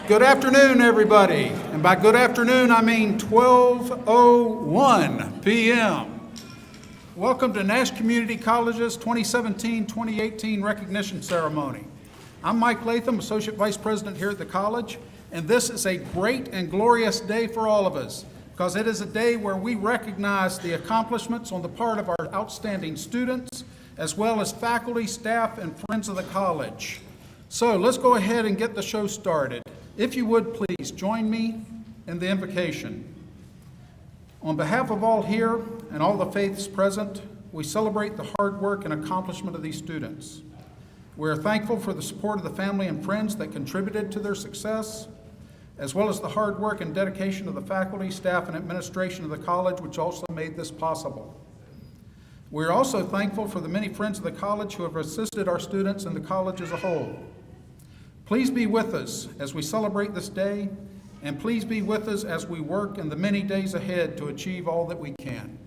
Good afternoon, everybody. And by good afternoon, I mean 12:01 p.m. Welcome to Nash Community College's 2017-2018 Recognition Ceremony. I'm Mike Latham, Associate Vice President here at the college, and this is a great and glorious day for all of us because it is a day where we recognize the accomplishments on the part of our outstanding students, as well as faculty, staff, and friends of the college. So let's go ahead and get the show started. If you would, please join me in the invocation. On behalf of all here and all the faiths present, we celebrate the hard work and accomplishment of these students. We are thankful for the support of the family and friends that contributed to their success, as well as the hard work and dedication of the faculty, staff, and administration of the college, which also made this possible. We are also thankful for the many friends of the college who have assisted our students and the college as a whole. Please be with us as we celebrate this day, and please be with us as we work in the many days ahead to achieve all that we can.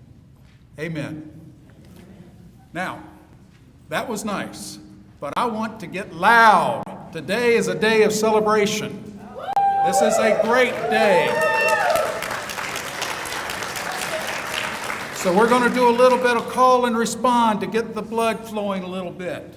Amen. Now, that was nice, but I want to get loud. Today is a day of celebration. This is a great day. So we're going to do a little bit of call and respond to get the blood flowing a little bit.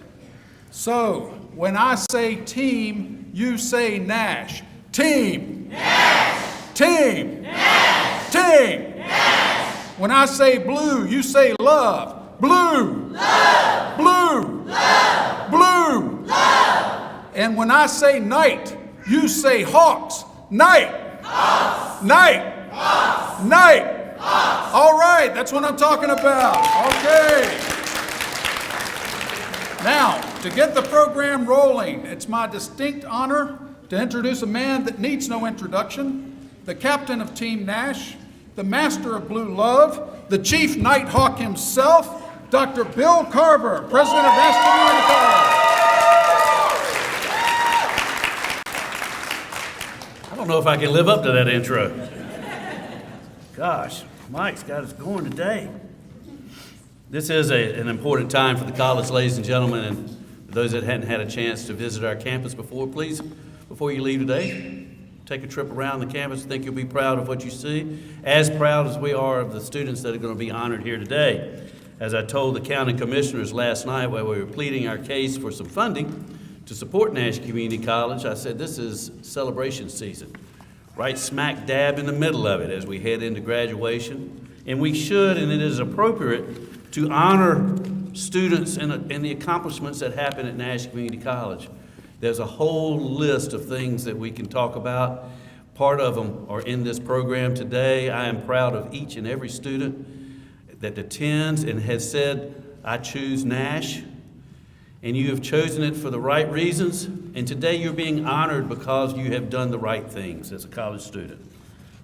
So, when I say team, you say Nash. Team. Nash. Team. Nash. Team. Nash. When I say blue, you say love. Blue. Love. Blue. Love. Blue. Love. And when I say night, you say Hawks. Night. Hawks. Night. Hawks. Night. Hawks. All right, that's what I'm talking about. Okay. Now, to get the program rolling, it's my distinct honor to introduce a man that needs no introduction, the captain of Team Nash, the master of Blue Love, the chief Nighthawk himself, Dr. Bill Carver, president of Nash Community College. I don't know if I can live up to that intro. Gosh, Mike's got us going today. This is an important time for the college, ladies and gentlemen, and those that hadn't had a chance to visit our campus before, please, before you leave today, take a trip around the campus. I think you'll be proud of what you see, as proud as we are of the students that are going to be honored here today. As I told the county commissioners last night while we were pleading our case for some funding to support Nash Community College, I said this is celebration season, right smack dab in the middle of it as we head into graduation. And we should, and it is appropriate, to honor students and the accomplishments that happen at Nash Community College. There's a whole list of things that we can talk about. Part of them are in this program today. I am proud of each and every student that attends and has said, I choose Nash. And you have chosen it for the right reasons. And today you're being honored because you have done the right things as a college student.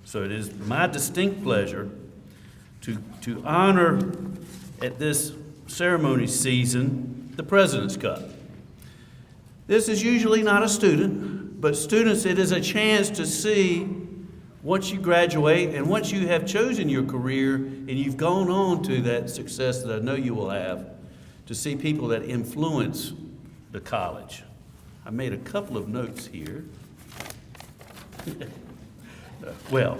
So it is my distinct pleasure to honor at this ceremony season the President's Cup. This is usually not a student, but students, it is a chance to see once you graduate and once you have chosen your career and you've gone on to that success that I know you will have, to see people that influence the college. I made a couple of notes here. Well,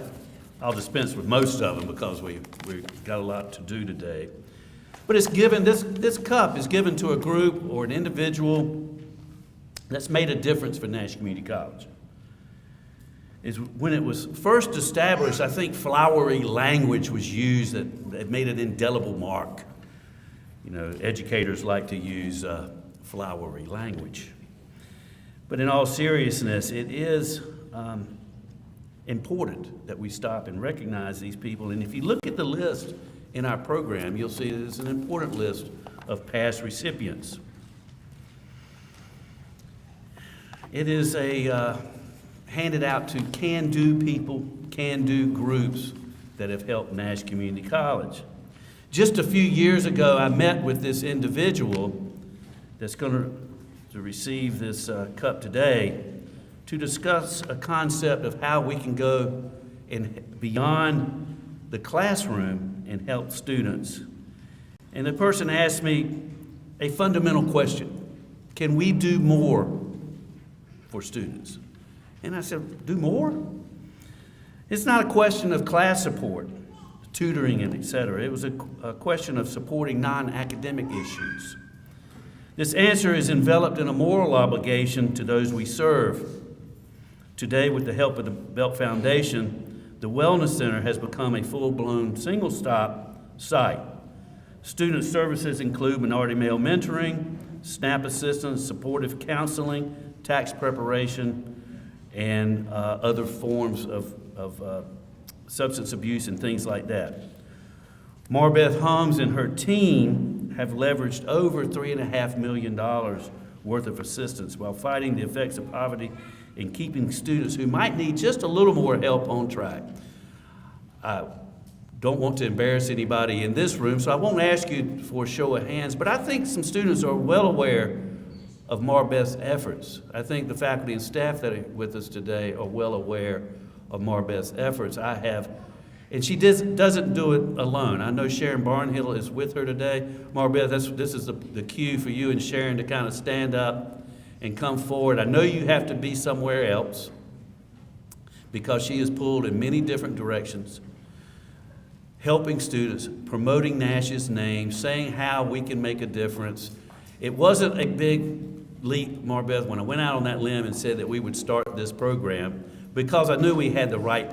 I'll dispense with most of them because we've got a lot to do today. But it's given, this cup is given to a group or an individual that's made a difference for Nash Community College. When it was first established, I think flowery language was used that made an indelible mark. You know, educators like to use flowery language. But in all seriousness, it is important that we stop and recognize these people. And if you look at the list in our program, you'll see that it's an important list of past recipients. It is handed out to can-do people, can-do groups that have helped Nash Community College. Just a few years ago, I met with this individual that's going to receive this cup today to discuss a concept of how we can go beyond the classroom and help students. And the person asked me a fundamental question: can we do more for students? And I said, do more? It's not a question of class support, tutoring, and et cetera. It was a question of supporting non-academic issues. This answer is enveloped in a moral obligation to those we serve. Today, with the help of the Belt Foundation, the Wellness Center has become a full-blown single-stop site. Student services include minority male mentoring, SNAP assistance, supportive counseling, tax preparation, and other forms of substance abuse and things like that. Marbeth Holmes and her team have leveraged over $3.5 million worth of assistance while fighting the effects of poverty and keeping students who might need just a little more help on track. I don't want to embarrass anybody in this room, so I won't ask you for a show of hands, but I think some students are well aware of Marbeth's efforts. I think the faculty and staff that are with us today are well aware of Marbeth's efforts. And she doesn't do it alone. I know Sharon Barnhill is with her today. Marbeth, this is the cue for you and Sharon to kind of stand up and come forward. I know you have to be somewhere else because she is pulled in many different directions, helping students, promoting Nash's name, saying how we can make a difference. It wasn't a big leap, Marbeth, when I went out on that limb and said that we would start this program, because I knew we had the right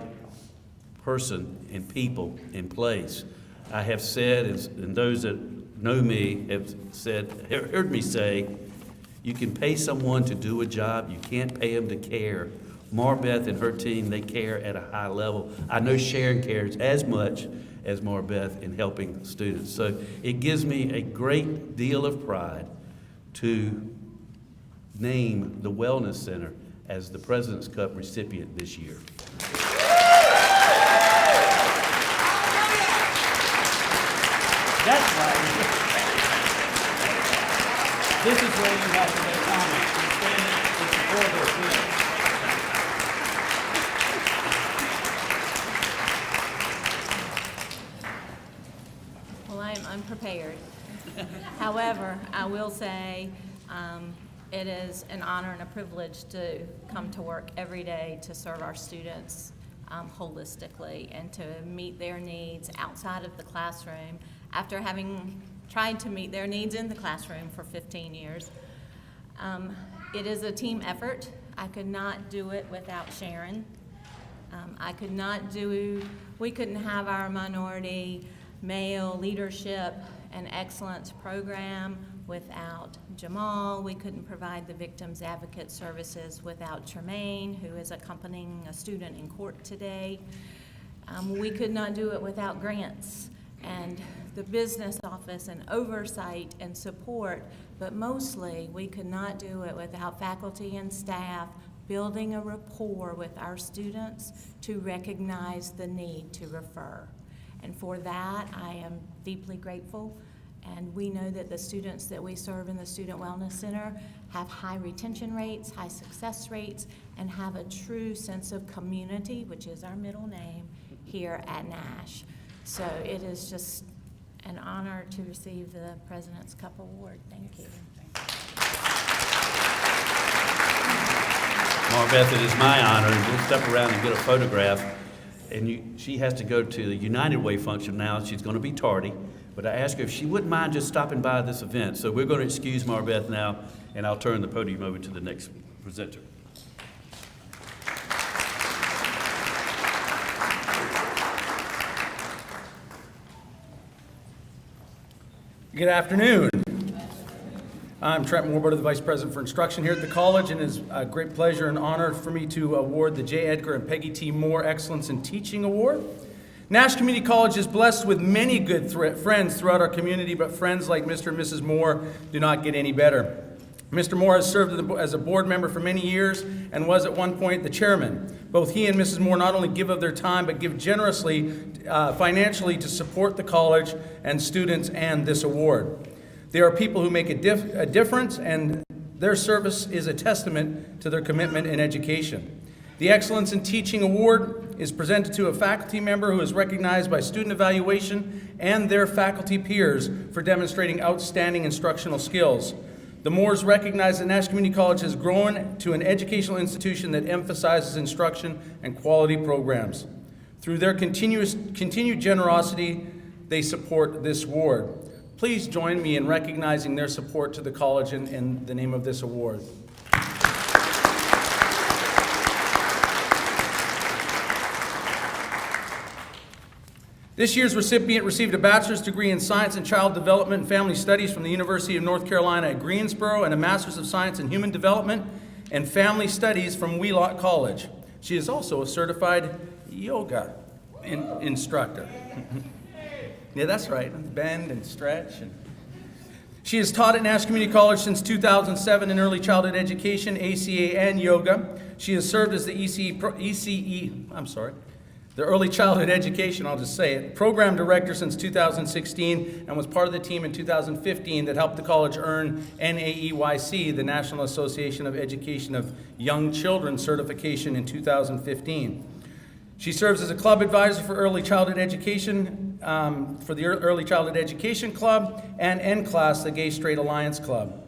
person and people in place. I have said, and those that know me have heard me say, you can pay someone to do a job, you can't pay them to care. Marbeth and her team, they care at a high level. I know Sharon cares as much as Marbeth in helping students. So it gives me a great deal of pride to name the Wellness Center as the President's Cup recipient this year. That's right. This is where you have to make comments. You stand in support of Well, I'm unprepared. However, I will say it is an honor and a privilege to come to work every day to serve our students holistically and to meet their needs outside of the classroom after having tried to meet their needs in the classroom for 15 years. It is a team effort. I could not do it without Sharon. We couldn't have our minority male leadership and excellence program without Jamal. We couldn't provide the victims advocate services without Tremaine, who is accompanying a student in court today. We could not do it without grants and the business office and oversight and support, but mostly we could not do it without faculty and staff building a rapport with our students to recognize the need to refer. And for that, I am deeply grateful. And we know that the students that we serve in the Student Wellness Center have high retention rates, high success rates, and have a true sense of community, which is our middle name, here at Nash. So it is just an honor to receive the President's Cup Award. Thank you. Marbeth, it is my honor, and we'll step around and get a photograph. And she has to go to the United Way function now. She's going to be tardy. But I asked her if she wouldn't mind just stopping by this event. So we're going to excuse Marbeth now, and I'll turn the podium over to the next presenter. Good afternoon. I'm Trent Moore, the Vice President for Instruction here at the college, and it's a great pleasure and honor for me to award the J. Edgar and Peggy T. Moore Excellence in Teaching Award. Nash Community College is blessed with many good friends throughout our community, but friends like Mr. and Mrs. Moore do not get any better. Mr. Moore has served as a board member for many years and was at one point the chairman. Both he and Mrs. Moore not only give of their time, but give generously financially to support the college and students and this award. They are people who make a difference, and their service is a testament to their commitment in education. The Excellence in Teaching Award is presented to a faculty member who is recognized by student evaluation and their faculty peers for demonstrating outstanding instructional skills. The Moores recognize that Nash Community College has grown to an educational institution that emphasizes instruction and quality programs. Through their continued generosity, they support this award. Please join me in recognizing their support to the college in the name of this award. This year's recipient received a bachelor's degree in Science and Child Development and Family Studies from the University of North Carolina at Greensboro and a Master's of Science in Human Development and Family Studies from Wheelock College. She is also a certified yoga instructor. Yeah, that's right. Bend and stretch. She has taught at Nash Community College since 2007 in early childhood education, ACA, and yoga. She has served as the the Early Childhood Education, I'll just say it, program director since 2016 and was part of the team in 2015 that helped the college earn NAEYC, the National Association of Education of Young Children certification in 2015. She serves as a club advisor for early childhood education, for the Early Childhood Education Club and N-Class, the Gay Straight Alliance Club.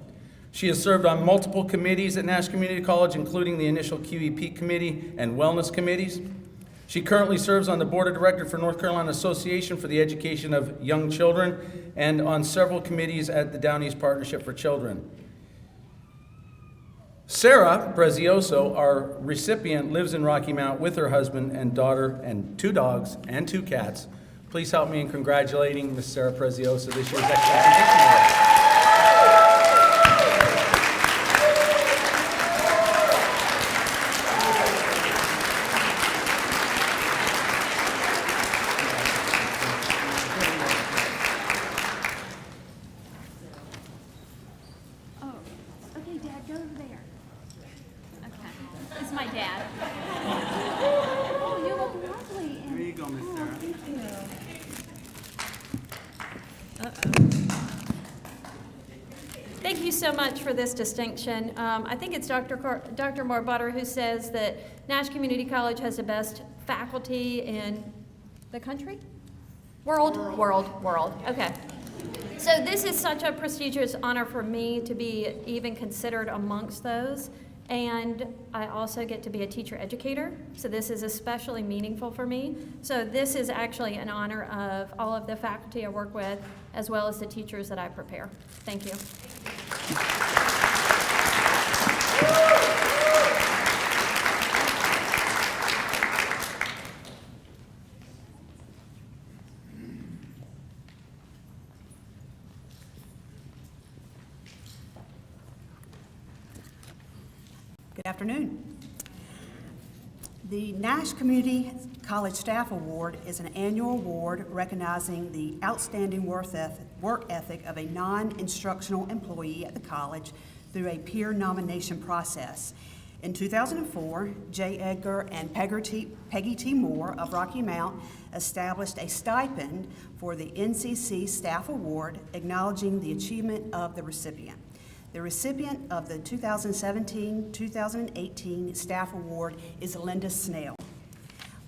She has served on multiple committees at Nash Community College, including the initial QEP committee and wellness committees. She currently serves on the board of directors for North Carolina Association for the Education of Young Children and on several committees at the Down East Partnership for Children. Sarah Preziose, our recipient, lives in Rocky Mount with her husband and daughter and 2 dogs and 2 cats. Please help me in congratulating Ms. Sarah Preziose this year's Excellence in Teaching Award. Thank you so much for this distinction. I think it's Dr. Marbutter who says that Nash Community College has the best faculty in the country? World. Okay. So this is such a prestigious honor for me to be even considered amongst those. And I also get to be a teacher educator, so this is especially meaningful for me. So this is actually an honor of all of the faculty I work with, as well as the teachers that I prepare. Thank you. Good afternoon. The Nash Community College Staff Award is an annual award recognizing the outstanding work ethic of a non-instructional employee at the college through a peer nomination process. In 2004, J. Edgar and Peggy T. Moore of Rocky Mount established a stipend for the NCC Staff Award, acknowledging the achievement of the recipient. The recipient of the 2017-2018 Staff Award is Linda Snell.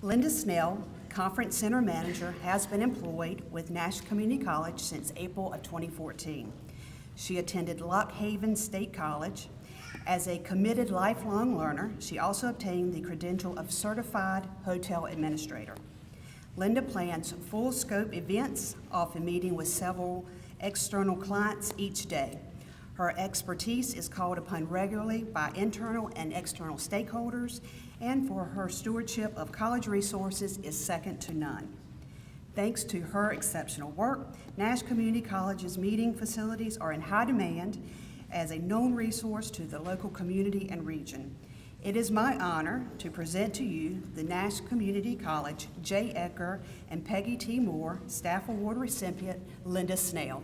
Linda Snell, Conference Center Manager, has been employed with Nash Community College since April of 2014. She attended Lock Haven State College. As a committed lifelong learner, she also obtained the credential of Certified Hotel Administrator. Linda plans full-scope events, often meeting with several external clients each day. Her expertise is called upon regularly by internal and external stakeholders, and for her stewardship of college resources is second to none. Thanks to her exceptional work, Nash Community College's meeting facilities are in high demand as a known resource to the local community and region. It is my honor to present to you the Nash Community College J. Edgar and Peggy T. Moore Staff Award recipient, Linda Snell.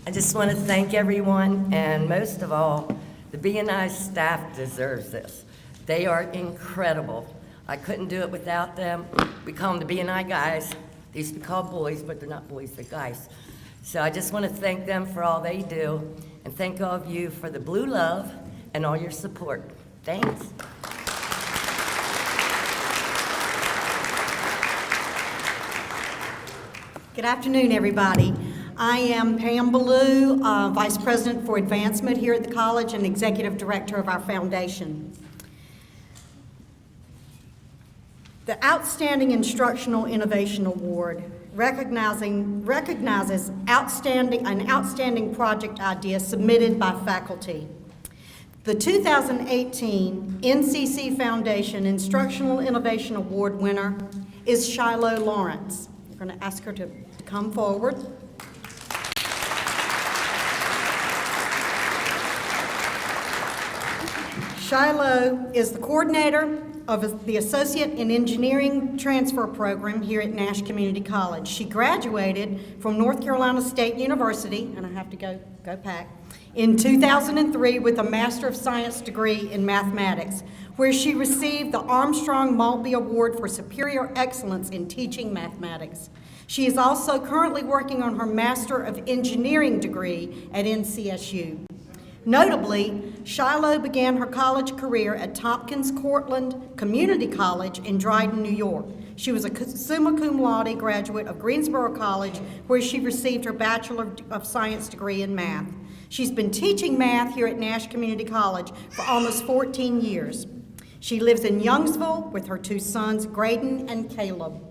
I just want to thank everyone, and most of all, the BNI staff deserves this. They are incredible. I couldn't do it without them. We call them the BNI guys. They used to be called boys, but they're not boys, they're guys. So I just want to thank them for all they do, and thank all of you for the blue love and all your support. Thanks. Good afternoon, everybody. I am Pam Ballou, Vice President for Advancement here at the college and Executive Director of our foundation. The Outstanding Instructional Innovation Award recognizes an outstanding project idea submitted by faculty. The 2018 NCC Foundation Instructional Innovation Award winner is Shiloh Lawrence. I'm going to ask her to come forward. Shiloh is the coordinator of the Associate in Engineering Transfer Program here at Nash Community College. She graduated from North Carolina State University, and I have to go Pack, in 2003 with a Master of Science degree in mathematics, where she received the Armstrong Maltby Award for Superior Excellence in Teaching Mathematics. She is also currently working on her Master of Engineering degree at NCSU. Notably, Shiloh began her college career at Tompkins Cortland Community College in Dryden, New York. She was a summa cum laude graduate of Greensboro College, where she received her Bachelor of Science degree in math. She's been teaching math here at Nash Community College for almost 14 years. She lives in Youngsville with her two sons, Graydon and Caleb.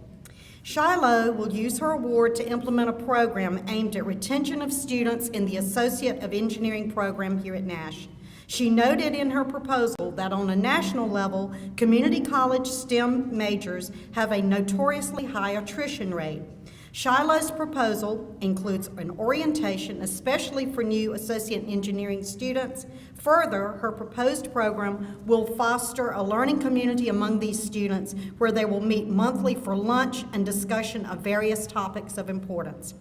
Shiloh will use her award to implement a program aimed at retention of students in the Associate of Engineering program here at Nash. She noted in her proposal that on a national level, community college STEM majors have a notoriously high attrition rate. Shiloh's proposal includes an orientation, especially for new associate engineering students. Further, her proposed program will foster a learning community among these students where they will meet monthly for lunch and discussion of various topics of importance.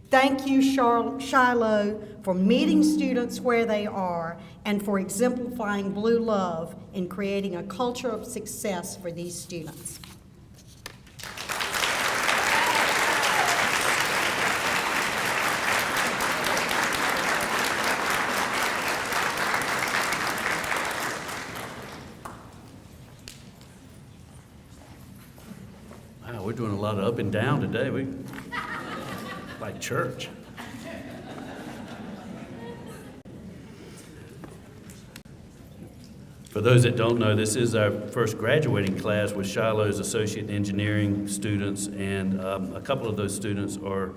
Thank you, Shiloh, for meeting students where they are and for exemplifying blue love in creating a culture of success for these students. Wow, we're doing a lot of up and down today. We like church. For those that don't know, this is our first graduating class with Shiloh's Associate in Engineering students, and a couple of those students are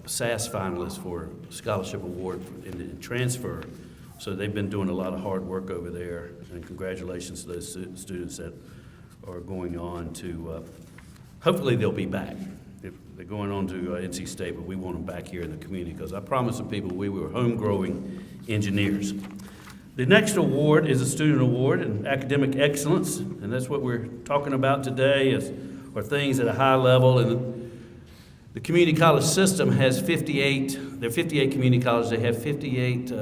SAS finalists for Scholarship Award in transfer. So they've been doing a lot of hard work over there, and congratulations to those students that are going on to, hopefully they'll be back. If they're going on to NC State, but we want them back here in the community because I promised the people we were home-growing engineers. The next award is a student award in academic excellence, and that's what we're talking about today are things at a high level. And the community college system has 58, there are 58 community colleges. They have 58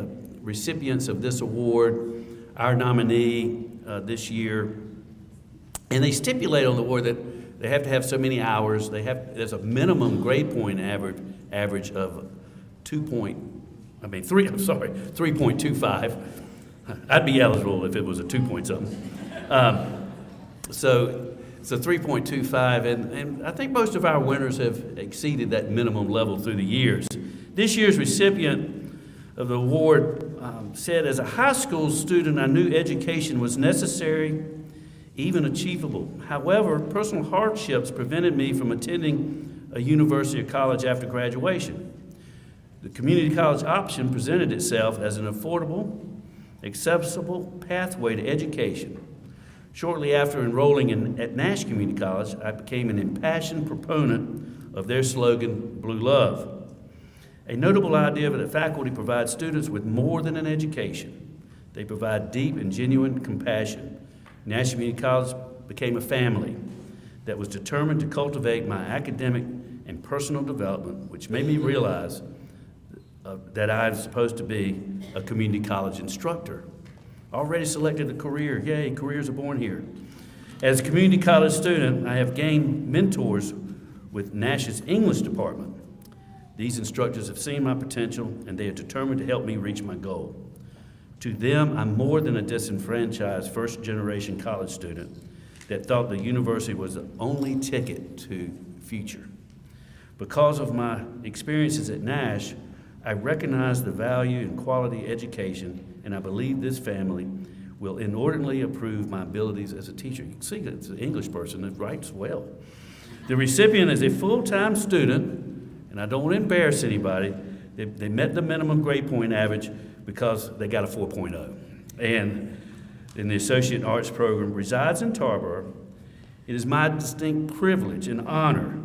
recipients of this award. Our nominee this year, and they stipulate on the award that they have to have so many hours. There's a minimum grade point average of 3.25. I'd be eligible if it was a 2 point something. So 3.25, and I think most of our winners have exceeded that minimum level through the years. This year's recipient of the award said, as a high school student, I knew education was necessary, even achievable. However, personal hardships prevented me from attending a university or college after graduation. The community college option presented itself as an affordable, accessible pathway to education. Shortly after enrolling at Nash Community College, I became an impassioned proponent of their slogan, Blue Love. A notable idea that faculty provide students with more than an education. They provide deep and genuine compassion. Nash Community College became a family that was determined to cultivate my academic and personal development, which made me realize that I was supposed to be a community college instructor. Already selected a career. Yay, careers are born here. As a community college student, I have gained mentors with Nash's English department. These instructors have seen my potential, and they are determined to help me reach my goal. To them, I'm more than a disenfranchised first-generation college student that thought the university was the only ticket to future. Because of my experiences at Nash, I recognize the value and quality education, and I believe this family will inordinately improve my abilities as a teacher. You can see it's an English person that writes well. The recipient is a full-time student, and I don't want to embarrass anybody. They met the minimum grade point average because they got a 4.0. And in the Associate Arts program, resides in Tarboro. It is my distinct privilege and honor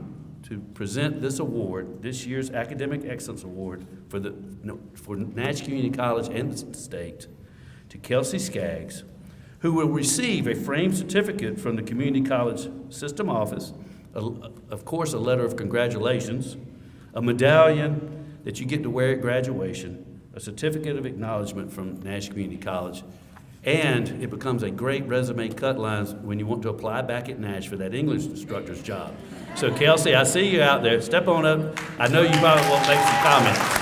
to present this award, this year's Academic Excellence Award for Nash Community College and the state, to Kelsey Skaggs, who will receive a framed certificate from the Community College System Office, of course, a letter of congratulations, a medallion that you get to wear at graduation, a certificate of acknowledgement from Nash Community College, and it becomes a great resume cut lines when you want to apply back at Nash for that English instructor's job. So Kelsey, I see you out there. Step on up. I know you probably will make some comments.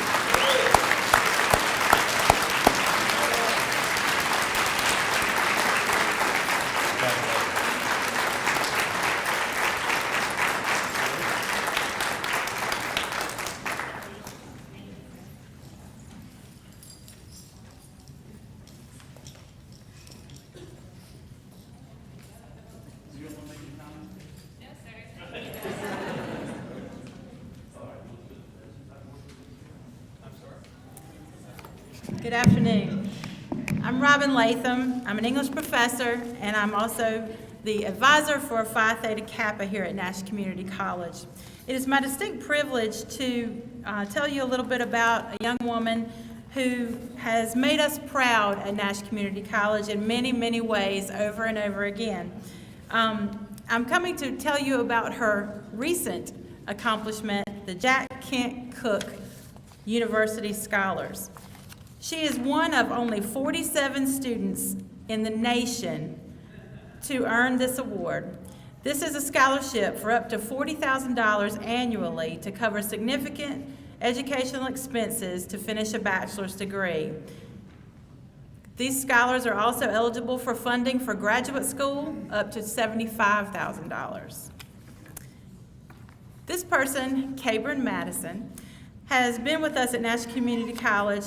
Good afternoon. I'm Robin Latham. I'm an English professor, and I'm also the advisor for Phi Theta Kappa here at Nash Community College. It is my distinct privilege to tell you a little bit about a young woman who has made us proud at Nash Community College in many, many ways over and over again. I'm coming to tell you about her recent accomplishment, the Jack Kent Cooke University Scholars. She is one of only 47 students in the nation to earn this award. This is a scholarship for up to $40,000 annually to cover significant educational expenses to finish a bachelor's degree. These scholars are also eligible for funding for graduate school up to $75,000. This person, Byrne Madison, has been with us at Nash Community College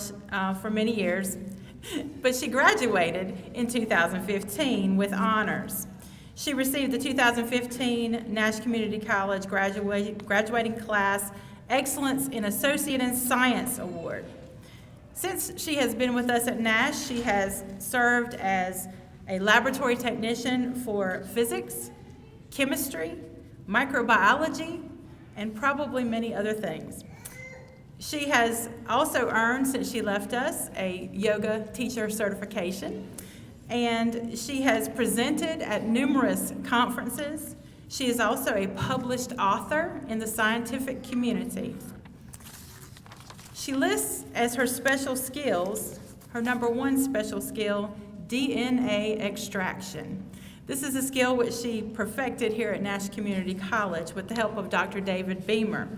for many years, but she graduated in 2015 with honors. She received the 2015 Nash Community College Graduating Class Excellence in Associate in Science Award. Since she has been with us at Nash, she has served as a laboratory technician for physics, chemistry, microbiology, and probably many other things. She has also earned, since she left us, a yoga teacher certification, and she has presented at numerous conferences. She is also a published author in the scientific community. She lists as her special skills, her number one special skill, DNA extraction. This is a skill which she perfected here at Nash Community College with the help of Dr. David Beamer.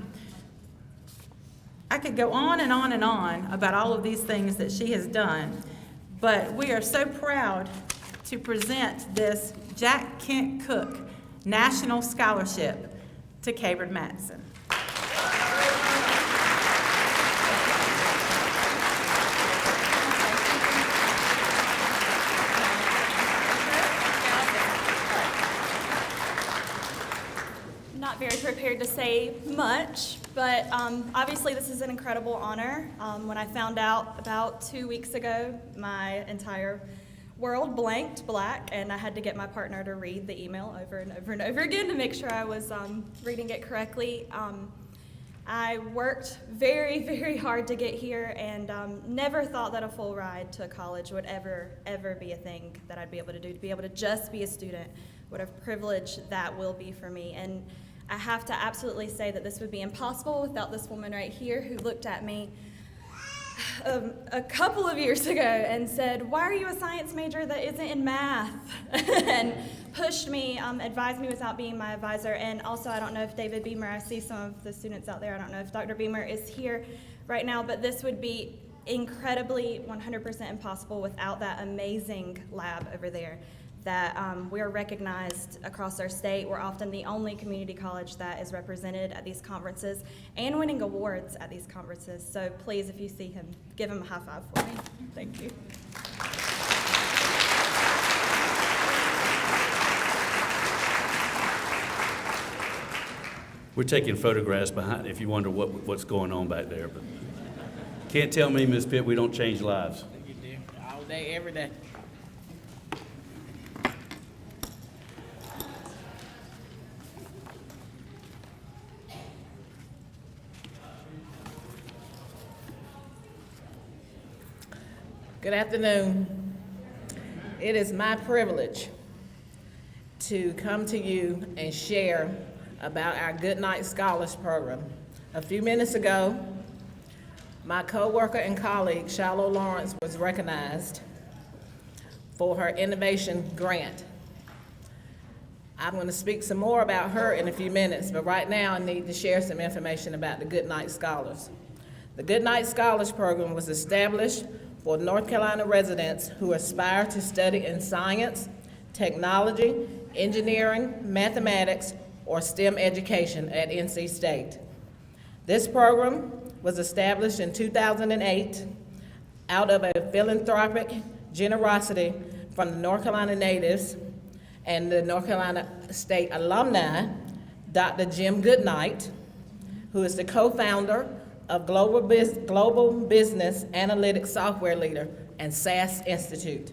I could go on and on and on about all of these things that she has done, but we are so proud to present this Jack Kent Cooke National Scholarship to Byrne Madison. Not very prepared to say much, but obviously this is an incredible honor. When I found out about 2 weeks ago, my entire world blanked black, and I had to get my partner to read the email over and over and over again to make sure I was reading it correctly. I worked very, very hard to get here, and never thought that a full ride to college would ever be a thing that I'd be able to do. To be able to just be a student, what a privilege that will be for me. And I have to absolutely say that this would be impossible without this woman right here who looked at me a couple of years ago and said, "Why are you a science major that isn't in math?" and pushed me, advised me without being my advisor. And also, I don't know if David Beamer, I see some of the students out there, I don't know if Dr. Beamer is here right now, but this would be incredibly 100% impossible without that amazing lab over there that we are recognized across our state. We're often the only community college that is represented at these conferences and winning awards at these conferences. So please, if you see him, give him a high five for me. Thank you. We're taking photographs behind, if you wonder what's going on back there, but can't tell me, Ms. Pitt, we don't change lives. You do, all day, every day. Good afternoon. It is my privilege to come to you and share about our Good Night Scholars Program. A few minutes ago, my coworker and colleague, Shiloh Lawrence, was recognized for her innovation grant. I'm going to speak some more about her in a few minutes, but right now I need to share some information about the Good Night Scholars. The Good Night Scholars Program was established for North Carolina residents who aspire to study in science, technology, engineering, mathematics, or STEM education at NC State. This program was established in 2008 out of a philanthropic generosity from the North Carolina natives and the North Carolina State alumni, Dr. Jim Goodnight, who is the co-founder of Global Business Analytics Software Leader and SAS Institute,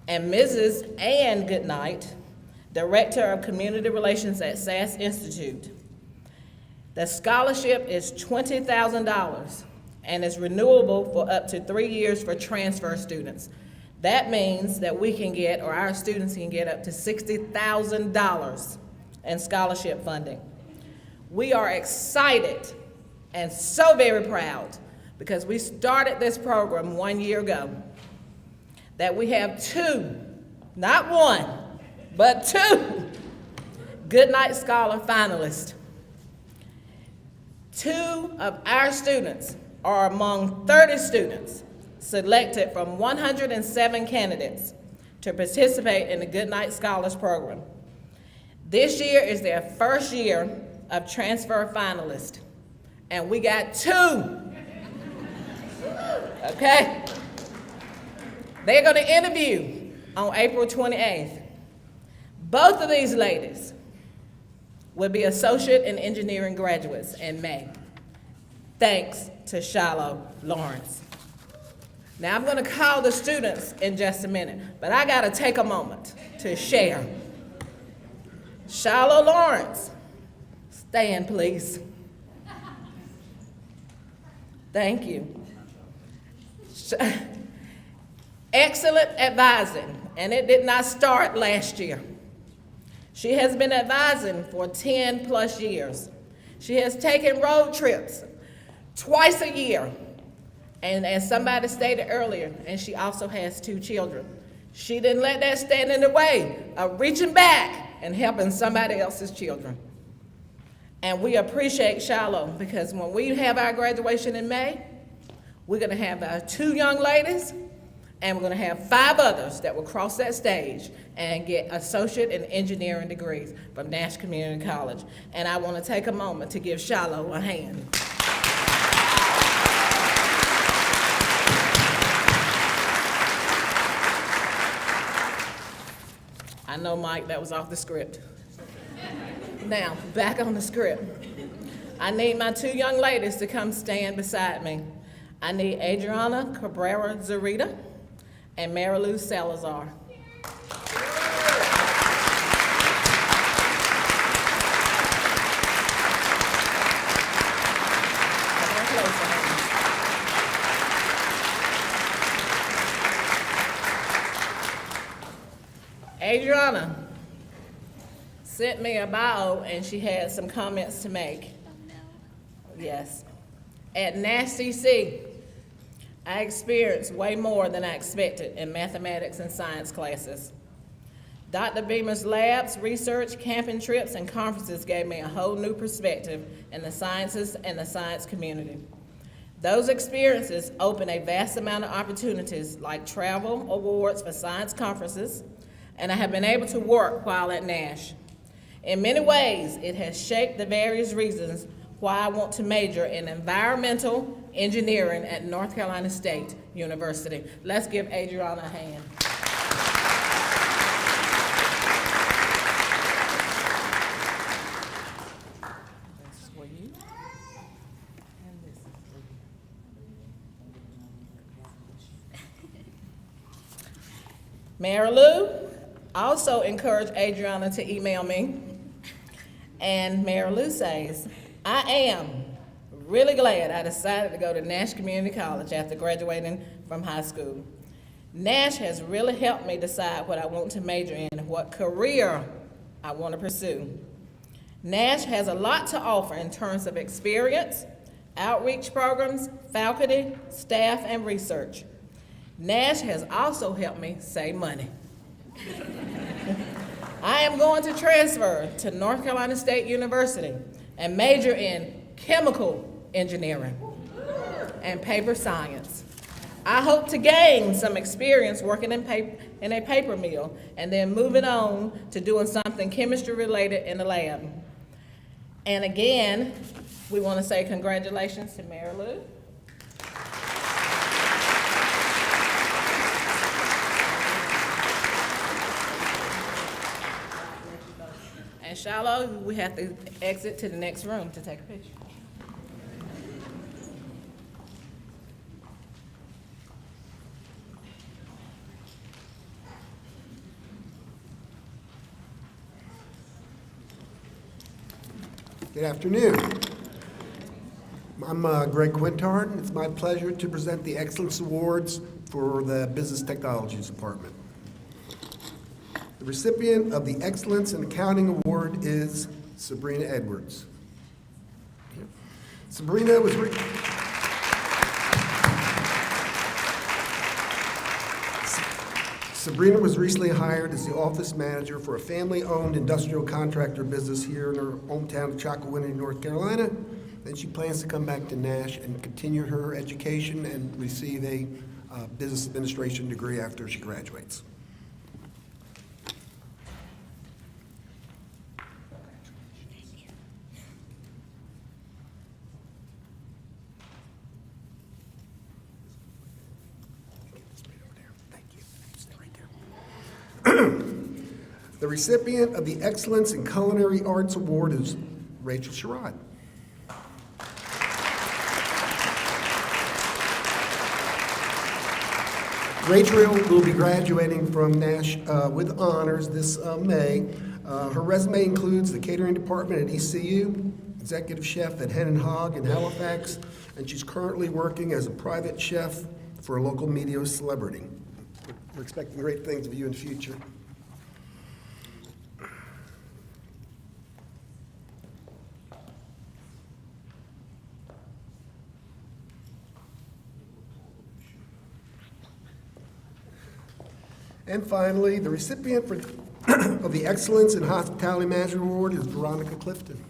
and Mrs. Ann Goodnight, Director of Community Relations at SAS Institute. The scholarship is $20,000 and is renewable for up to 3 years for transfer students. That means that we can get, or our students can get, up to $60,000 in scholarship funding. We are excited and so very proud because we started this program 1 year ago that we have two, not one, but two Good Night Scholar finalists. Two of our students are among 30 students selected from 107 candidates to participate in the Good Night Scholars Program. This year is their first year of transfer finalists, and we got two, okay? They're gonna interview on April 28th. Both of these ladies will be associate in engineering graduates in May, thanks to Shiloh Lawrence. Now I'm gonna call the students in just a minute, but I gotta take a moment to share. Shiloh Lawrence, stand please. Thank you. Excellent advising, and it did not start last year. She has been advising for 10 plus years. She has taken road trips twice a year. And as somebody stated earlier, and she also has 2 children. She didn't let that stand in the way of reaching back and helping somebody else's children. And we appreciate Shiloh because when we have our graduation in May, we're gonna have our 2 young ladies and we're gonna have 5 others that will cross that stage and get associate in engineering degrees from Nash Community College. And I wanna take a moment to give Shiloh a hand. I know, Mike, that was off the script. Now, back on the script. I need my 2 young ladies to come stand beside me. I need Adriana Cabrera Zurita and Mary Lou Salazar. Adriana sent me a bio and she had some comments to make. Yes. At NCC, I experienced way more than I expected in mathematics and science classes. Dr. Beamer's labs, research, camping trips, and conferences gave me a whole new perspective in the sciences and the science community. Those experiences opened a vast amount of opportunities like travel, awards for science conferences, and I have been able to work while at Nash. In many ways, it has shaped the various reasons why I want to major in environmental engineering at North Carolina State University. Let's give Adriana a hand. This is for you. And this is for you. Mary Lou also encouraged Adriana to email me. And Mary Lou says, I am really glad I decided to go to Nash Community College after graduating from high school. Nash has really helped me decide what I want to major in and what career I want to pursue. Nash has a lot to offer in terms of experience, outreach programs, faculty, staff, and research. Nash has also helped me save money. I am going to transfer to North Carolina State University and major in chemical engineering and paper science. I hope to gain some experience working in a paper mill and then moving on to doing something chemistry related in the lab. And again, we want to say congratulations to Mary Lou. And Shiloh, we have to exit to the next room to take a picture. Good afternoon. I'm Greg Quintard, and it's my pleasure to present the Excellence Awards for the Business Technologies Department. The recipient of the Excellence in Accounting Award is Sabrina Edwards. Sabrina was recently hired as the office manager for a family-owned industrial contractor business here in her hometown of Chocowinity, North Carolina. And she plans to come back to Nash and continue her education and receive a business administration degree after she graduates. The recipient of the Excellence in Culinary Arts Award is Rachel Sherrod. Rachel will be graduating from Nash with honors this May. Her resume includes the catering department at ECU, executive chef at Hen and Hog in Halifax, and she's currently working as a private chef for a local media celebrity. We're expecting great things of you in the future. And finally, the recipient of the Excellence in Hospitality Management Award is Veronica Clifton.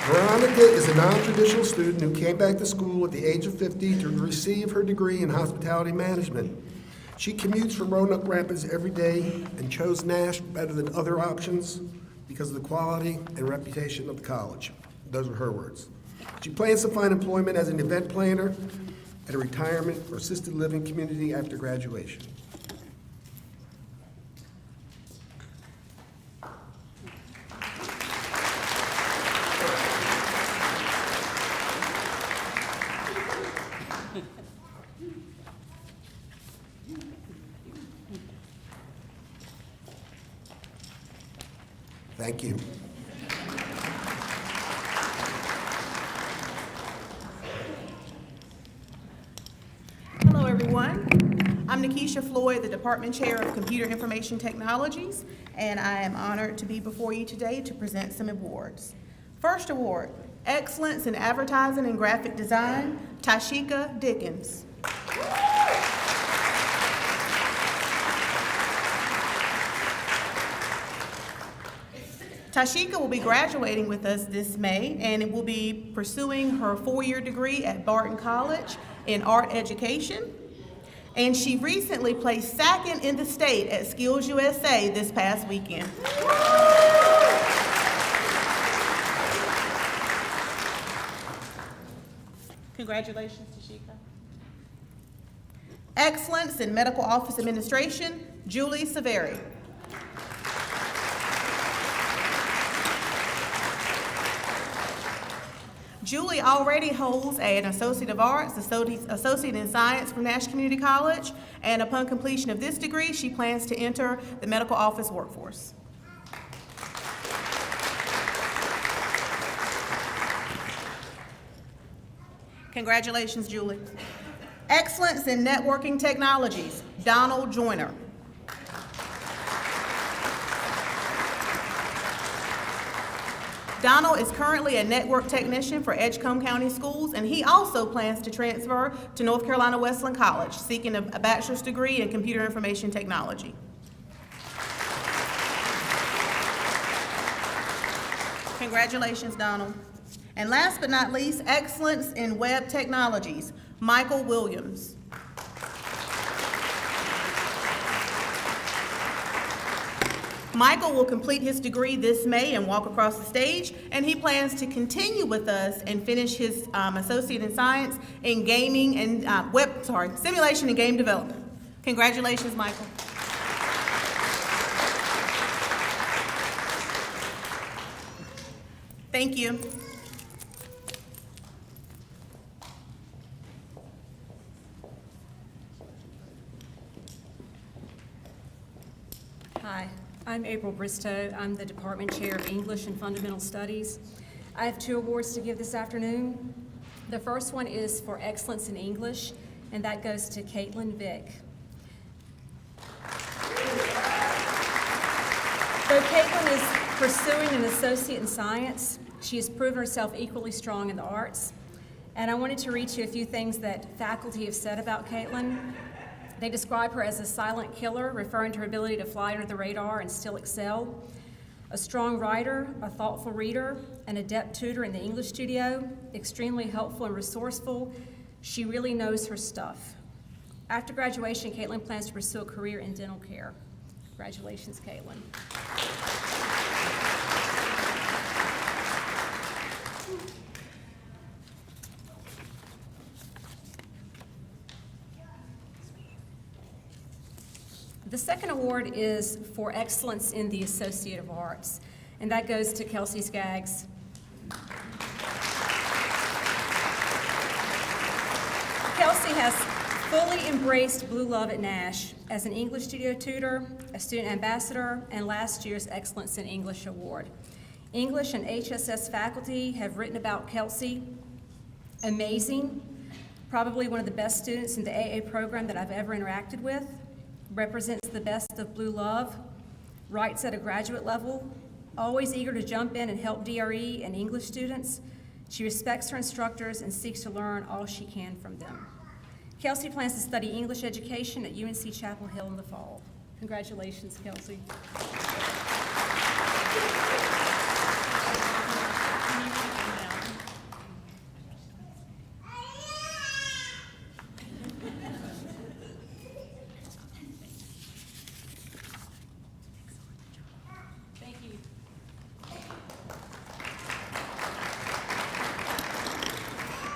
Veronica is a non-traditional student who came back to school at the age of 50 to receive her degree in hospitality management. She commutes from Roanoke Rapids every day and chose Nash better than other options because of the quality and reputation of the college. Those are her words. She plans to find employment as an event planner at a retirement or assisted living community after graduation. Thank you. Hello, everyone. I'm Nikisha Floyd, the Department Chair of Computer Information Technologies, and I am honored to be before you today to present some awards. First award, Excellence in Advertising and Graphic Design, Tashika Dickens. Tashika will be graduating with us this May and will be pursuing her 4-year degree at Barton College in art education. And she recently placed second in the state at Skillsusa this past weekend. Congratulations, Tashika. Excellence in Medical Office Administration, Julie Severi. Julie already holds an Associate of Arts, Associate in Science from Nash Community College, and upon completion of this degree, she plans to enter the medical office workforce. Congratulations, Julie. Excellence in Networking Technologies, Donald Joyner. Donald is currently a network technician for Edgecombe County Schools, and he also plans to transfer to North Carolina Wesleyan College, seeking a bachelor's degree in computer information technology. Congratulations, Donald. And last but not least, Excellence in Web Technologies, Michael Williams. Michael will complete his degree this May and walk across the stage, and he plans to continue with us and finish his Associate in Science in Gaming and Simulation and Game Development. Congratulations, Michael. Thank you. Hi, I'm April Bristow. I'm the Department Chair of English and Fundamental Studies. I have 2 awards to give this afternoon. The first one is for excellence in English, and that goes to Caitlin Vick. Though Caitlin is pursuing an Associate in Science, she has proven herself equally strong in the arts. And I wanted to read you a few things that faculty have said about Caitlin. They describe her as a silent killer, referring to her ability to fly under the radar and still excel. A strong writer, a thoughtful reader, an adept tutor in the English studio, extremely helpful and resourceful. She really knows her stuff. After graduation, Caitlin plans to pursue a career in dental care. Congratulations, Caitlin. The second award is for excellence in the Associate of Arts, and that goes to Kelsey Skaggs. Kelsey has fully embraced Blue Love at Nash as an English studio tutor, a student ambassador, and last year's Excellence in English Award. English and HSS faculty have written about Kelsey. Amazing, probably one of the best students in the AA program that I've ever interacted with. Represents the best of Blue Love, writes at a graduate level, always eager to jump in and help DRE and English students. She respects her instructors and seeks to learn all she can from them. Kelsey plans to study English education at UNC Chapel Hill in the fall. Congratulations, Kelsey.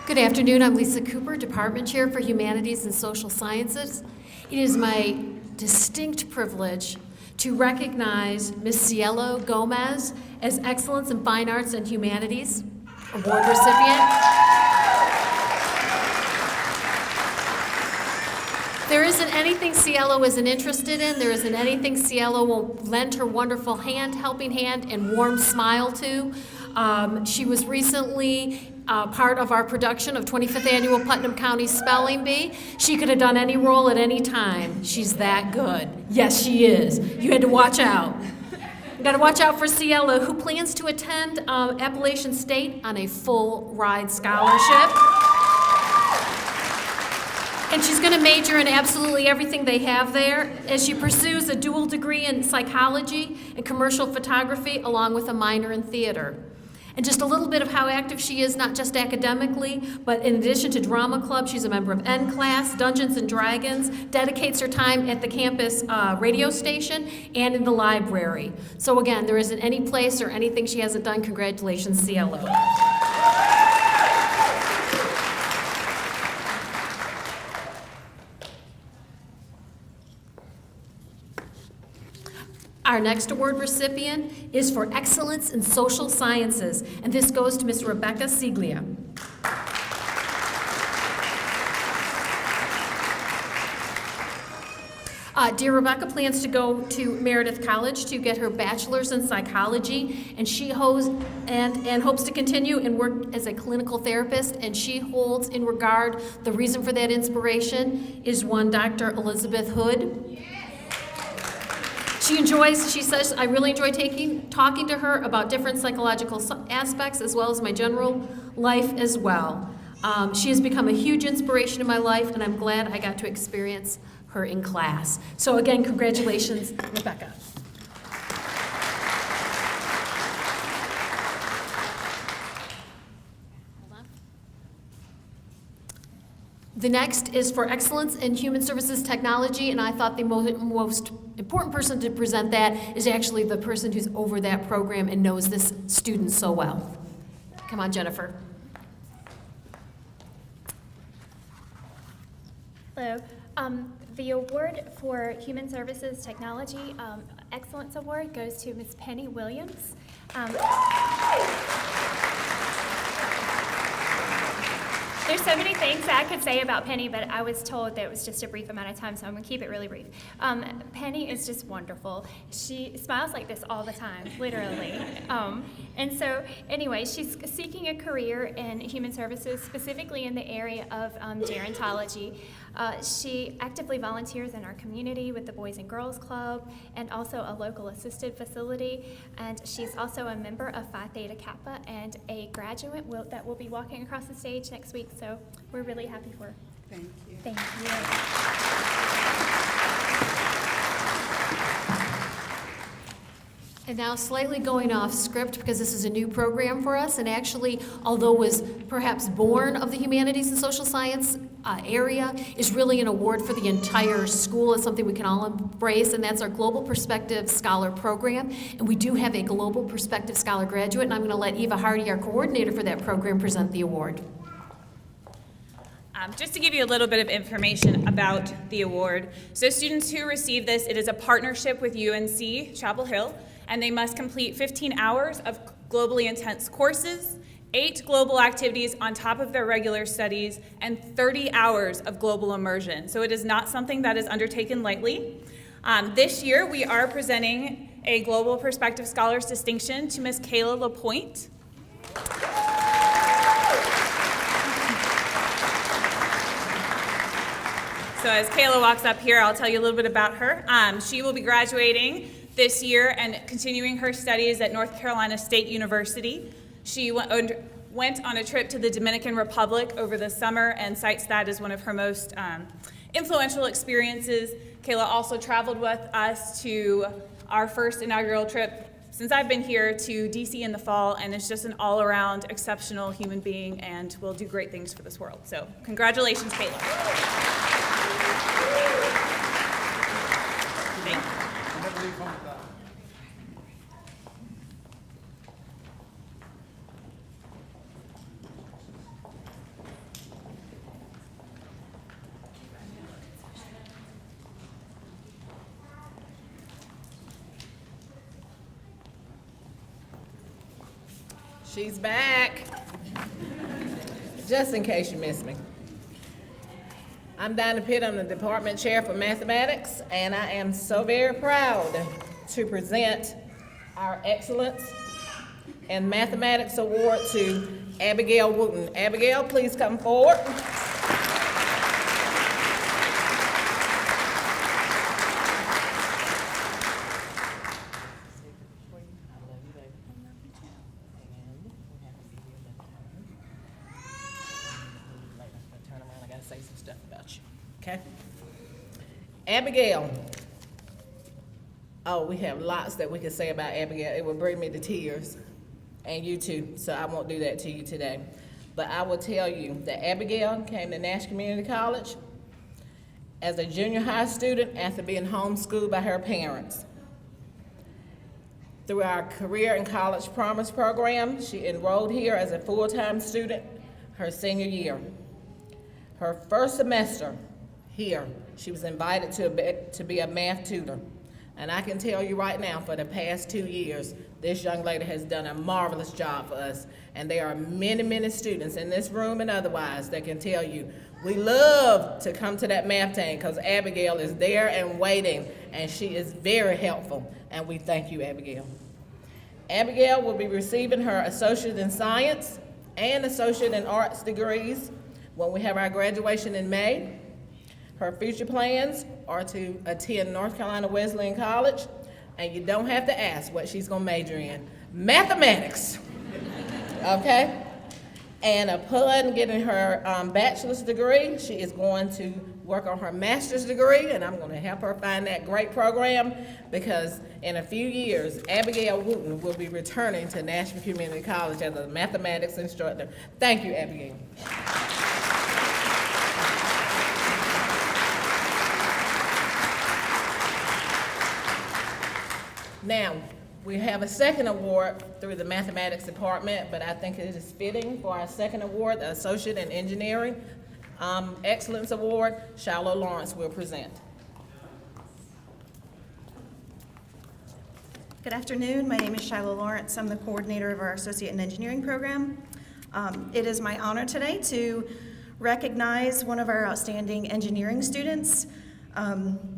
Good afternoon, I'm Lisa Cooper, Department Chair for Humanities and Social Sciences. It is my distinct privilege to recognize Ms. Cielo Gomez as Excellence in Fine Arts and Humanities Award recipient. There isn't anything Cielo isn't interested in. There isn't anything Cielo won't lend her wonderful helping hand, and warm smile to. She was recently part of our production of 25th Annual Putnam County Spelling Bee. She could have done any role at any time. She's that good. Yes, she is. You had to watch out. Got to watch out for Cielo, who plans to attend Appalachian State on a full ride scholarship. And she's going to major in absolutely everything they have there as she pursues a dual degree in psychology and commercial photography, along with a minor in theater. And just a little bit of how active she is, not just academically, but in addition to drama club, she's a member of N Class, Dungeons and Dragons, dedicates her time at the campus radio station and in the library. So again, there isn't any place or anything she hasn't done. Congratulations, Cielo. Our next award recipient is for Excellence in Social Sciences, and this goes to Ms. Rebecca Siglia. Dear Rebecca plans to go to Meredith College to get her bachelor's in psychology, and she hopes to continue and work as a clinical therapist, and she holds in regard the reason for that inspiration is one Dr. Elizabeth Hood. She says, I really enjoy talking to her about different psychological aspects as well as my general life as well. She has become a huge inspiration in my life, and I'm glad I got to experience her in class. So again, congratulations, Rebecca. The next is for Excellence in Human Services Technology, and I thought the most important person to present that is actually the person who's over that program and knows this student so well. Come on, Jennifer. Hello. The award for Human Services Technology Excellence Award goes to Ms. Penny Williams. There's so many things that I could say about Penny, but I was told that it was just a brief amount of time, so I'm going to keep it really brief. Penny is just wonderful. She smiles like this all the time, literally. And so, anyway, she's seeking a career in human services, specifically in the area of gerontology. She actively volunteers in our community with the Boys and Girls Club and also a local assisted facility. And she's also a member of Phi Theta Kappa and a graduate that will be walking across the stage next week. So we're really happy for her. Thank you. Thank you. And now slightly going off script because this is a new program for us, and actually, although was perhaps born of the humanities and social science area, is really an award for the entire school. It's something we can all embrace, and that's our Global Perspective Scholar Program. And we do have a Global Perspective Scholar graduate, and I'm going to let Eva Hardy, our coordinator for that program, present the award. Just to give you a little bit of information about the award. So students who receive this, it is a partnership with UNC Chapel Hill, and they must complete 15 hours of globally intense courses, 8 global activities on top of their regular studies, and 30 hours of global immersion. So it is not something that is undertaken lightly. This year, we are presenting a Global Perspective Scholars distinction to Ms. Kayla Lapointe. So as Kayla walks up here, I'll tell you a little bit about her. She will be graduating this year and continuing her studies at North Carolina State University. She went on a trip to the Dominican Republic over the summer and cites that as one of her most influential experiences. Kayla also traveled with us to our first inaugural trip since I've been here to DC in the fall, and is just an all-around exceptional human being and will do great things for this world. So congratulations, Kayla. Thank you. She's back. Just in case you missed me. I'm Dinah Pitt. I'm the department chair for mathematics, and I am so very proud to present our Excellence in Mathematics Award to Abigail Wooten. Abigail, please come forward. about you, okay? Abigail. Oh, we have lots that we could say about Abigail. It would bring me to tears, and you too, so I won't do that to you today. But I will tell you that Abigail came to Nash Community College as a junior high student after being homeschooled by her parents. Through our Career and College Promise program, she enrolled here as a full-time student her senior year. Her first semester here, she was invited to be a math tutor. And I can tell you right now, for the past 2 years, this young lady has done a marvelous job for us. And there are many, many students in this room and otherwise that can tell you, we love to come to that math team because Abigail is there and waiting, and she is very helpful. And we thank you, Abigail. Abigail will be receiving her Associate in Science and Associate in Arts degrees when we have our graduation in May. Her future plans are to attend North Carolina Wesleyan College, and you don't have to ask what she's gonna major in. Mathematics, okay? And upon getting her bachelor's degree, she is going to work on her master's degree, and I'm gonna help her find that great program because in a few years, Abigail Wooten will be returning to Nashville Community College as a mathematics instructor. Thank you, Abigail. Now, we have a second award through the mathematics department, but I think it is fitting for our second award, the Associate in Engineering Excellence Award, Shiloh Lawrence will present. Good afternoon. My name is Shiloh Lawrence. I'm the coordinator of our Associate in Engineering program. It is my honor today to recognize one of our outstanding engineering students.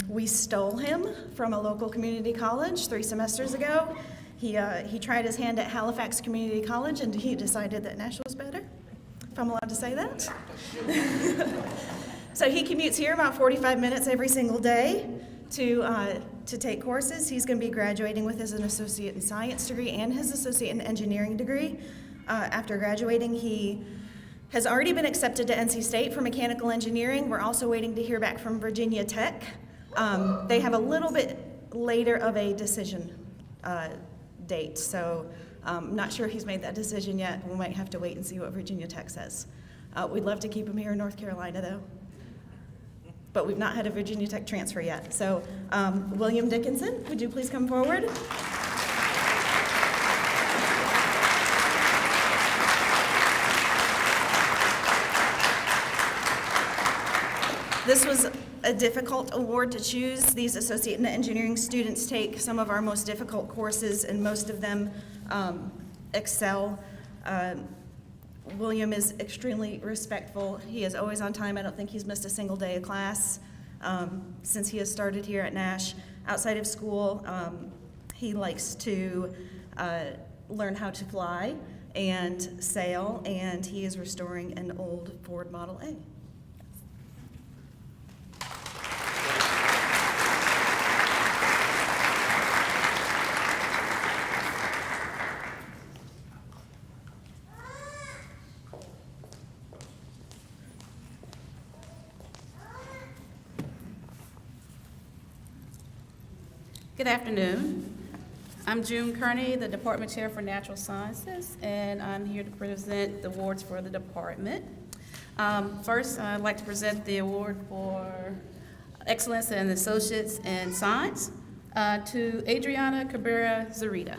We stole him from a local community college 3 semesters ago. He tried his hand at Halifax Community College and he decided that Nashville's better, if I'm allowed to say that. So he commutes here about 45 minutes every single day to take courses. He's going to be graduating with his Associate in Science degree and his Associate in Engineering degree. After graduating, he has already been accepted to NC State for mechanical engineering. We're also waiting to hear back from Virginia Tech. They have a little bit later of a decision date, so I'm not sure if he's made that decision yet. We might have to wait and see what Virginia Tech says. We'd love to keep him here in North Carolina, though, but we've not had a Virginia Tech transfer yet. So William Dickinson, would you please come forward? This was a difficult award to choose. These Associate in Engineering students take some of our most difficult courses, and most of them excel. William is extremely respectful. He is always on time. I don't think he's missed a single day of class since he has started here at Nash. Outside of school, he likes to learn how to fly and sail, and he is restoring an old Ford Model A. Good afternoon. I'm June Kearney, the Department Chair for Natural Sciences, and I'm here to present the awards for the department. First, I'd like to present the award for Excellence and Associates in Science to Adriana Cabrera Zurita.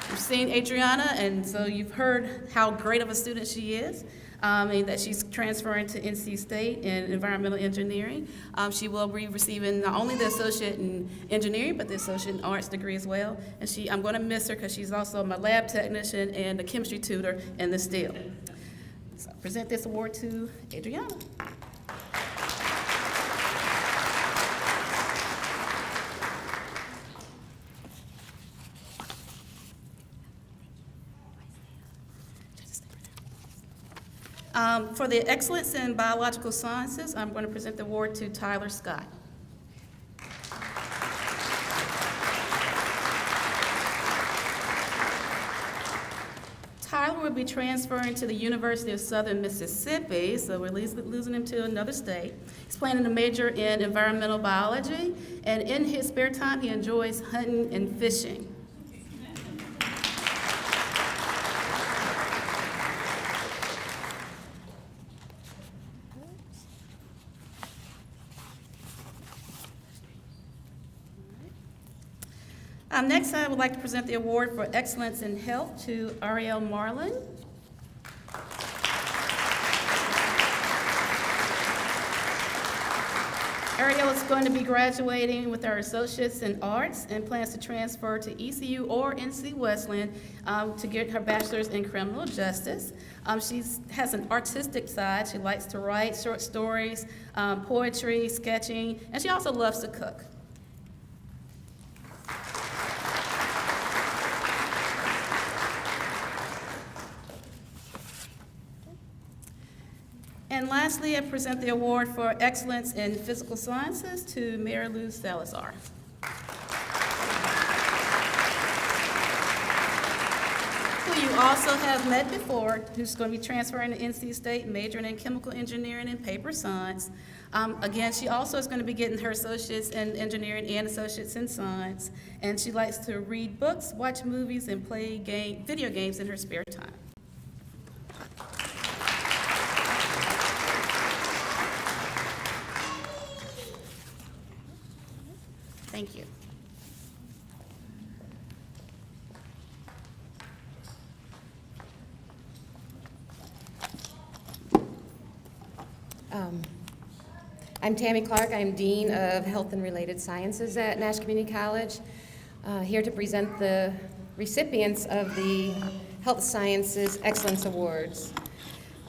You've seen Adriana, and so you've heard how great of a student she is. And that she's transferring to NC State in environmental engineering. She will be receiving not only the Associate in Engineering, but the Associate in Arts degree as well. And I'm going to miss her because she's also my lab technician and a chemistry tutor in the STEM. So I present this award to Adriana. For the Excellence in Biological Sciences, I'm going to present the award to Tyler Scott. will be transferring to the University of Southern Mississippi, so we're losing him to another state. He's planning to major in environmental biology, and in his spare time, he enjoys hunting and fishing. Next, I would like to present the award for excellence in health to Ariel Marlin. Ariel is going to be graduating with her associates in arts and plans to transfer to ECU or NC Wesleyan to get her bachelor's in criminal justice. She has an artistic side. She likes to write short stories, poetry, sketching, and she also loves to cook. And lastly, I present the award for excellence in physical sciences to Mary Lou Salazar. Who you also have met before, who's going to be transferring to NC State, majoring in chemical engineering and paper science. Again, she also is going to be getting her associates in engineering and associates in science. And she likes to read books, watch movies, and play video games in her spare time. Thank you. I'm Tammy Clark. I'm Dean of Health and Related Sciences at Nash Community College, here to present the recipients of the Health Sciences Excellence Awards.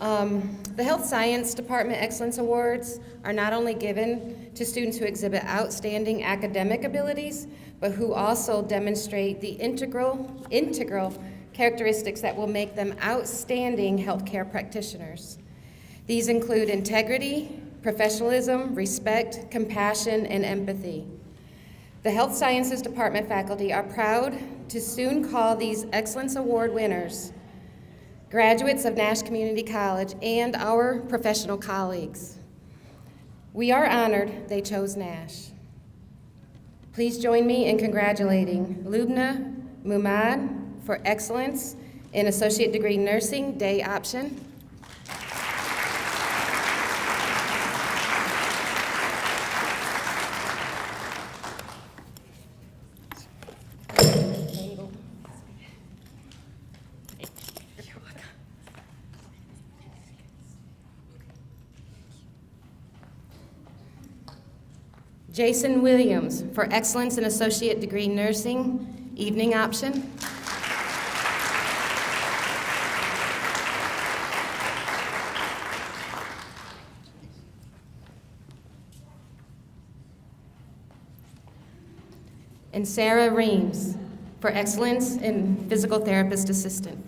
The Health Science Department Excellence Awards are not only given to students who exhibit outstanding academic abilities, but who also demonstrate the integral characteristics that will make them outstanding healthcare practitioners. These include integrity, professionalism, respect, compassion, and empathy. The Health Sciences Department faculty are proud to soon call these Excellence Award winners graduates of Nash Community College and our professional colleagues. We are honored they chose Nash. Please join me in congratulating Lubna Mumad for excellence in Associate Degree Nursing Day Option. Jason Williams for excellence in Associate Degree Nursing, evening option. And Sarah Reams for excellence in Physical Therapist Assistant.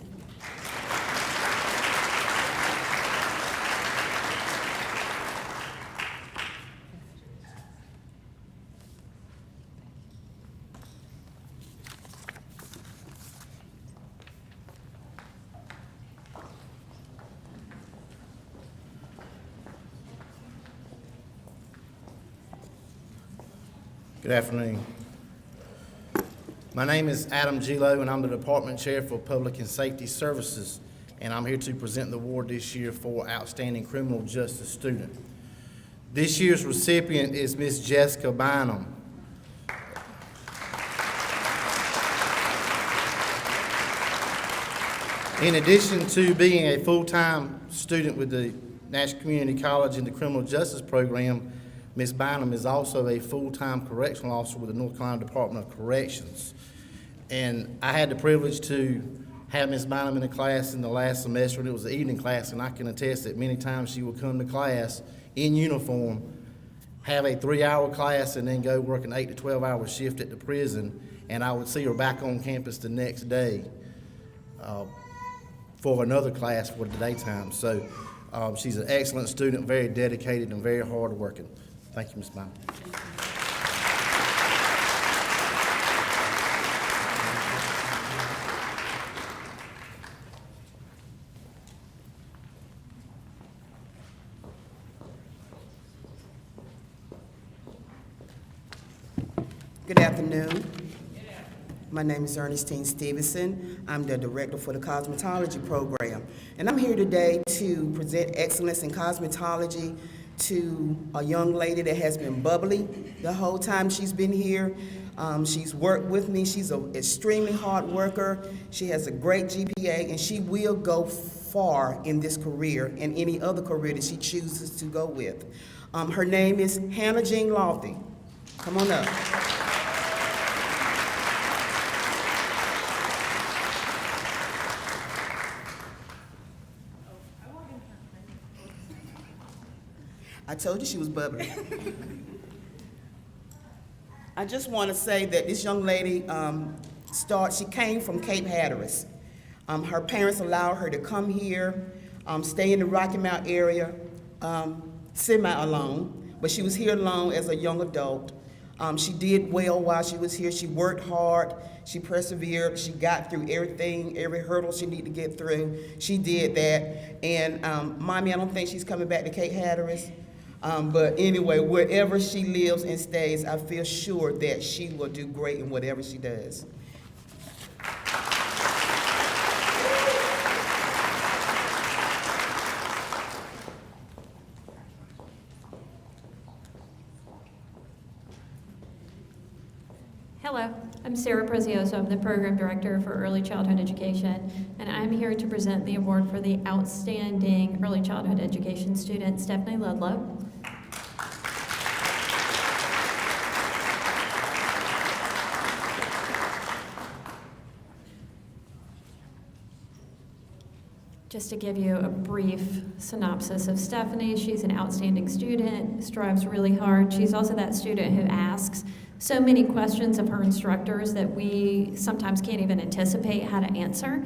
Good afternoon. My name is Adam Gilo, and I'm the Department Chair for Public and Safety Services, and I'm here to present the award this year for Outstanding Criminal Justice Student. This year's recipient is Miss Jessica Bynum. In addition to being a full-time student with the Nash Community College in the Criminal Justice Program, Ms. Bynum is also a full-time correctional officer with the North Carolina Department of Corrections. And I had the privilege to have Ms. Bynum in a class in the last semester, and it was an evening class, and I can attest that many times she would come to class in uniform, have a 3-hour class, and then go work an 8 to 12-hour shift at the prison, and I would see her back on campus the next day for another class for the daytime. So she's an excellent student, very dedicated, and very hardworking. Thank you, Ms. Bynum. Good afternoon. My name is Ernestine Stevenson. I'm the director for the cosmetology program. And I'm here today to present excellence in cosmetology to a young lady that has been bubbly the whole time she's been here. She's worked with me. She's an extremely hard worker. She has a great GPA, and she will go far in this career and any other career that she chooses to go with. Her name is Hannah Jean Lofty. Come on up. I told you she was bubbly. I just want to say that this young lady, she came from Cape Hatteras. Her parents allowed her to come here, stay in the Rocky Mount area, semi-alone, but she was here alone as a young adult. She did well while she was here. She worked hard, she persevered, she got through everything, every hurdle she needed to get through. She did that, and Mommy, I don't think she's coming back to Cape Hatteras. But anyway, wherever she lives and stays, I feel sure that she will do great in whatever she does. Hello, I'm Sarah Preziose. I'm the Program Director for Early Childhood Education, and I'm here to present the award for the Outstanding Early Childhood Education student, Stephanie Ludlow. Just to give you a brief synopsis of Stephanie, she's an outstanding student, strives really hard. She's also that student who asks so many questions of her instructors that we sometimes can't even anticipate how to answer.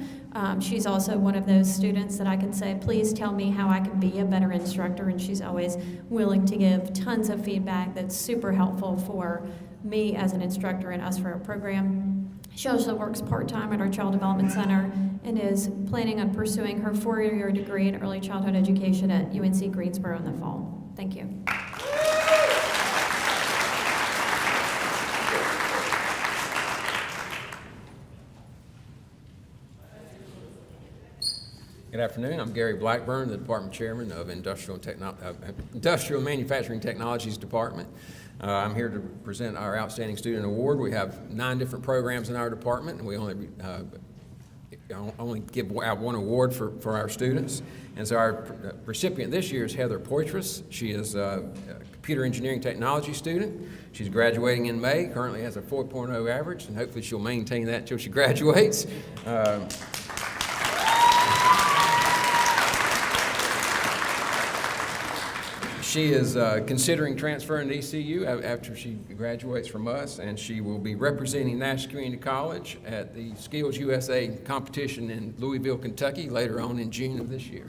She's also one of those students that I can say, please tell me how I can be a better instructor, and she's always willing to give tons of feedback that's super helpful for me as an instructor and us for our program. She also works part-time at our Child Development Center and is planning on pursuing her 4-year degree in early childhood education at UNC Greensboro in the fall. Thank you. Good afternoon. I'm Gary Blackburn, the Department Chairman of Industrial and Manufacturing Technologies Department. I'm here to present our Outstanding Student Award. We have 9 different programs in our department, and we only give out one award for our students. And so our recipient this year is Heather Poitras. She is a computer engineering technology student. She's graduating in May, currently has a 4.0 average, and hopefully she'll maintain that until she graduates. She is considering transferring to ECU after she graduates from us, and she will be representing Nash Community College at the Skills USA competition in Louisville, Kentucky, later on in June of this year.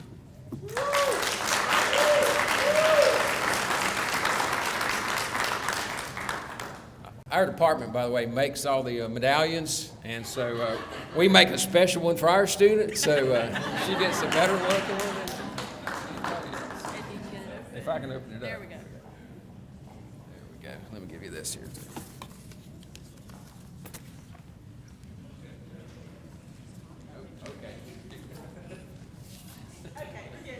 Our department, by the way, makes all the medallions, and so we make a special one for our students, so she gets a better looking one. If I can open it up. There we go. There we go. Let me give you this here. Okay. Thank you.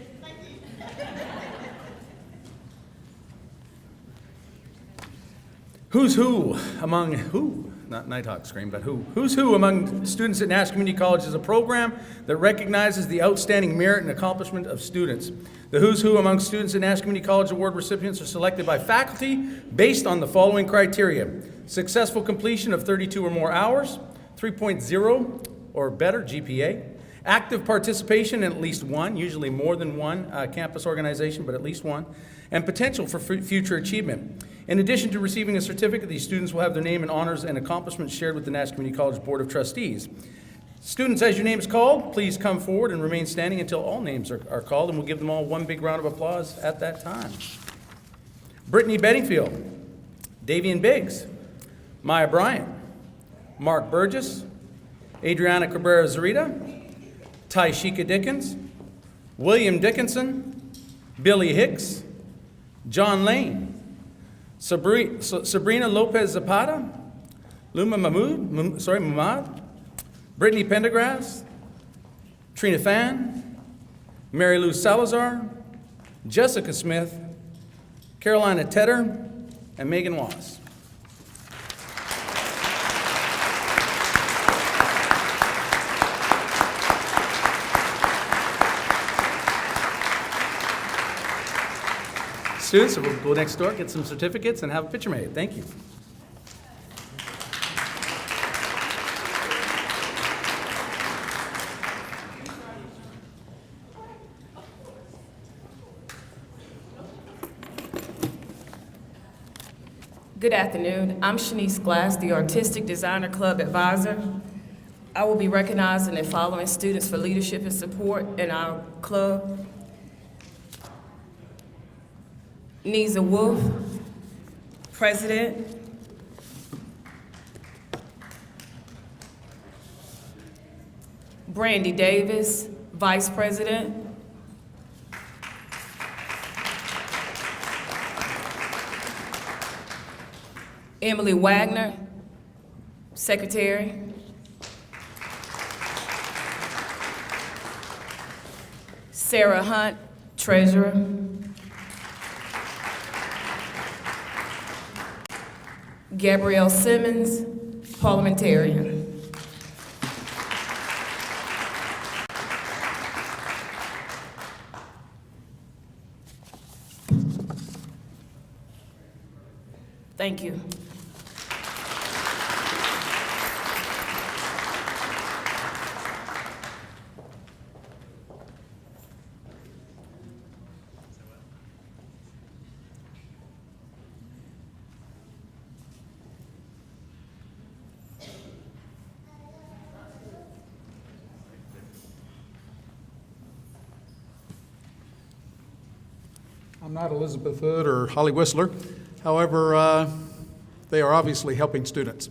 Who's who among not Nighthawk Scream, but who's who among students at Nash Community College is a program that recognizes the outstanding merit and accomplishment of students. The who's who among students at Nash Community College Award recipients are selected by faculty based on the following criteria: successful completion of 32 or more hours, 3.0 or better GPA, active participation in at least one, usually more than one campus organization, but at least one, and potential for future achievement. In addition to receiving a certificate, these students will have their name and honors and accomplishments shared with the Nash Community College Board of Trustees. Students, as your name is called, please come forward and remain standing until all names are called, and we'll give them all one big round of applause at that time. Brittany Bedingfield, Davian Biggs, Maya Bryant, Mark Burgess, Adriana Cabrera Zurita, Tyshika Dickens, William Dickinson, Billy Hicks, John Lane, Sabrina Lopez Zapata, Mahmood, Brittany Pendergrass, Trina Fan, Mary Lou Salazar, Jessica Smith, Carolina Tedder, and Megan Wass. Students, we'll go next door, get some certificates, and have a picture made. Thank you. Good afternoon. I'm Shanice Glass, the Artistic Designer Club Advisor. I will be recognizing the following students for leadership and support in our club. Neza Wolf, President. Brandy Davis, Vice President. Emily Wagner, Secretary. Sarah Hunt, Treasurer. Gabrielle Simmons, Parliamentarian. Thank you. I'm not Elizabeth Hood or Holly Whistler. However, they are obviously helping students.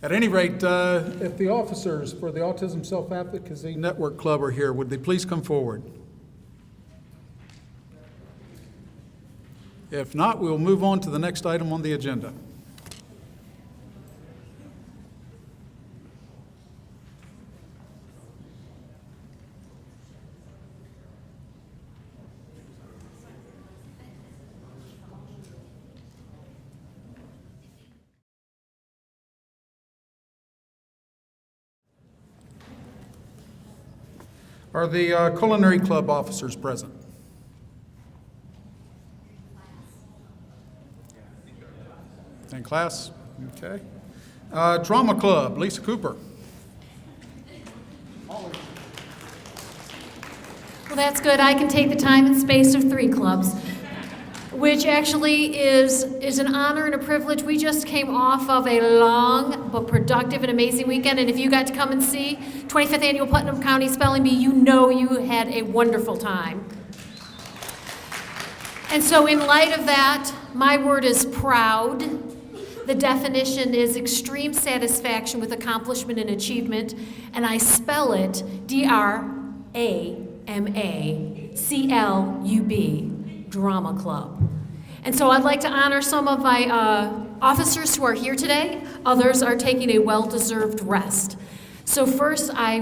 At any rate, if the officers for the Autism Self-Advocacy Network Club are here, would they please come forward? If not, we'll move on to the next item on the agenda. Are the Culinary Club officers present? In class? Okay. Drama Club, Lisa Cooper. Well, that's good. I can take the time and space of 3 clubs, which actually is an honor and a privilege. We just came off of a long but productive and amazing weekend, and if you got to come and see 25th Annual Putnam County Spelling Bee, you know you had a wonderful time. And so in light of that, my word is proud. The definition is extreme satisfaction with accomplishment and achievement, and I spell it D-R-A-M-A-C-L-U-B, Drama Club. And so I'd like to honor some of my officers who are here today. Others are taking a well-deserved rest. So first, I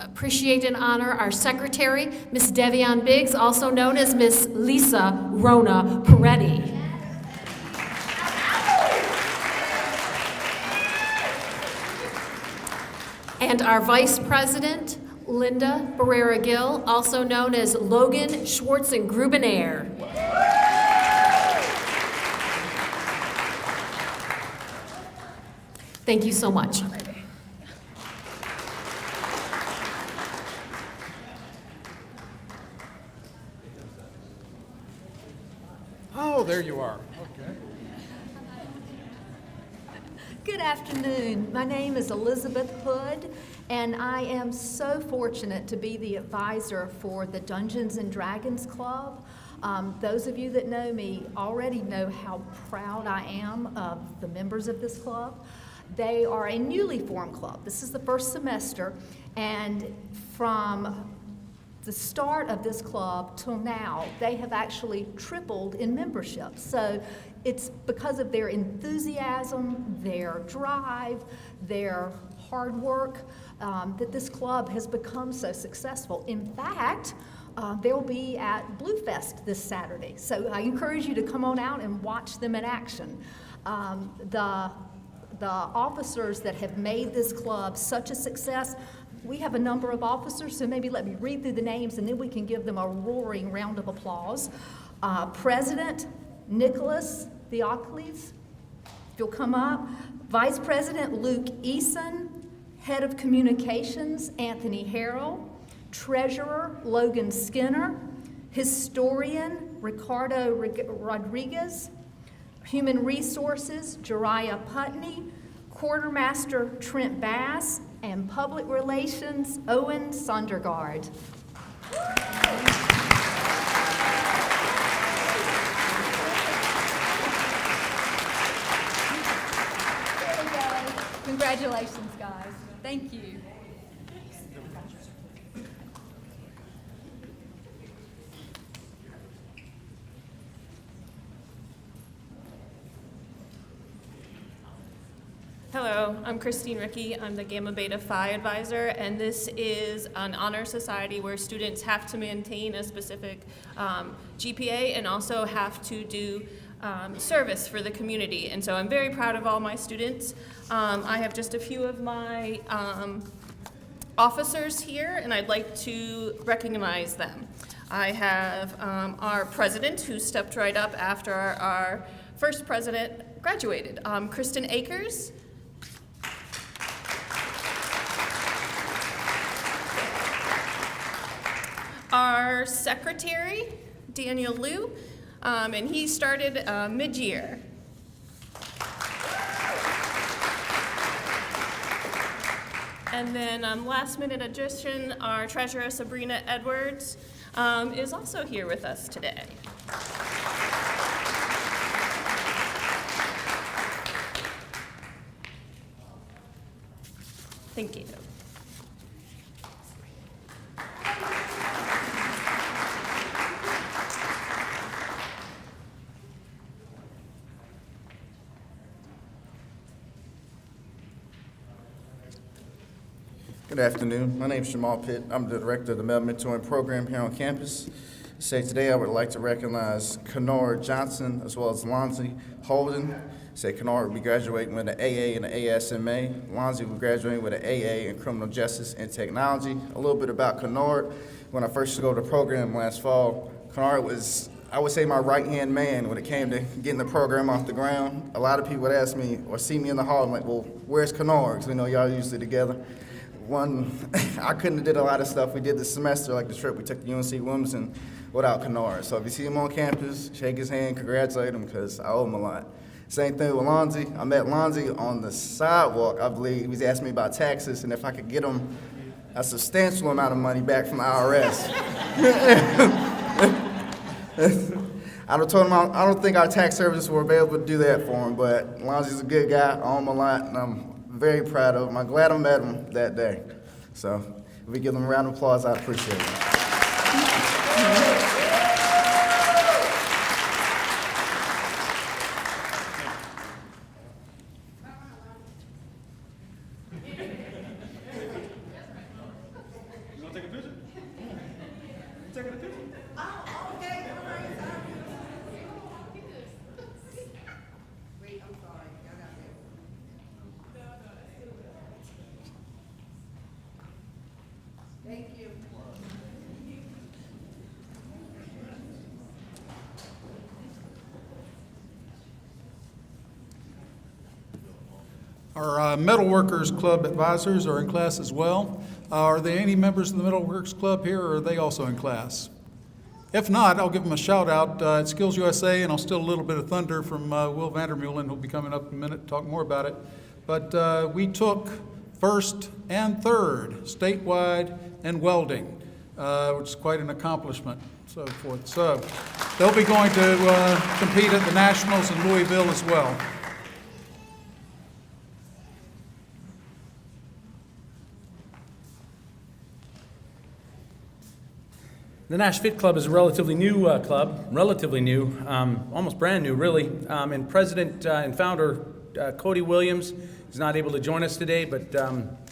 appreciate and honor our secretary, Miss Devion Biggs, also known as Miss Lisa Rona Peretti. And our vice president, Linda Barrera Gill, also known as Logan Schwartzen-Grubenair. Thank you so much. Oh, there you are. Okay. Good afternoon. My name is Elizabeth Hood, and I am so fortunate to be the advisor for the Dungeons and Dragons Club. Those of you that know me already know how proud I am of the members of this club. They are a newly formed club. This is the first semester, and from the start of this club till now, they have actually tripled in membership. So it's because of their enthusiasm, their drive, their hard work, that this club has become so successful. In fact, they'll be at Bluefest this Saturday. So I encourage you to come on out and watch them in action. The officers that have made this club such a success, we have a number of officers, so maybe let me read through the names and then we can give them a roaring round of applause. President Nicholas Theocles, if you'll come up. Vice President Luke Eason. Head of Communications Anthony Harrell. Treasurer Logan Skinner. Historian Ricardo Rodriguez. Human Resources Jariah Putney. Quartermaster Trent Bass. And Public Relations Owen Sondergaard. Congratulations, guys. Thank you. Hello, I'm Christine Rickey. I'm the Gamma Beta Phi advisor, and this is an honor society where students have to maintain a specific GPA and also have to do service for the community. And so I'm very proud of all my students. I have just a few of my officers here, and I'd like to recognize them. I have our president, who stepped right up after our first president graduated, Kristen Akers. Our secretary, Daniel Liu, and he started mid-year. And then last minute addition, our treasurer, Sabrina Edwards, is also here with us today. Thank you. Good afternoon. My name is Jamal Pitt. I'm the director of the Male Mentoring Program here on campus. Today I would like to recognize Kennard Johnson as well as Lonzie Holden. Kennard will be graduating with an AA and an ASMA. Lonzie will be graduating with an AA in Criminal Justice and Technology. A little bit about Kennard. When I first started the program last fall, Kennard was, I would say, my right-hand man when it came to getting the program off the ground. A lot of people would ask me or see me in the hall and like, well, where's Kennard? Because we know y'all usually together. I couldn't have did a lot of stuff we did this semester, like the trip we took to UNC Wilmington without Kennard. So if you see him on campus, shake his hand, congratulate him, because I owe him a lot. Same thing with Lonzie. I met Lonzie on the sidewalk, I believe. He was asking me about taxes and if I could get him a substantial amount of money back from the IRS. I told him I don't think our tax services were available to do that for him, but Lonzie's a good guy, I owe him a lot, and I'm very proud of him. I'm glad I met him that day. So if we give them a round of applause, I appreciate it. You want to take a picture? You taking a picture? Oh, okay. Wait, I'm sorry. Thank you. Our Metalworkers Club advisors are in class as well. Are there any members of the Metalworkers Club here, or are they also in class? If not, I'll give them a shout out at Skillsusa, and I'll steal a little bit of thunder from Will Vandermeulen, who'll be coming up in a minute to talk more about it. But we took first and third statewide in welding, which is quite an accomplishment, so forth. So they'll be going to compete at the Nationals in Louisville as well. The Nash Fit Club is a relatively new club, almost brand new, really. And President and founder Cody Williams is not able to join us today, but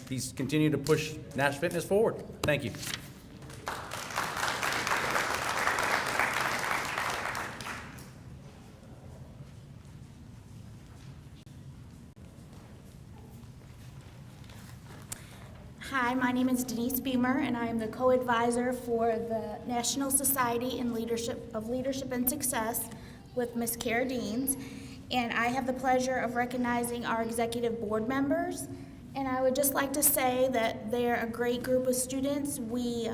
he's continued to push Nash Fitness forward. Thank you. Hi, my name is Denise Beamer, and I am the co-advisor for the National Society in Leadership and Success with Ms. Kara Deans. And I have the pleasure of recognizing our executive board members. And I would just like to say that they're a great group of students. We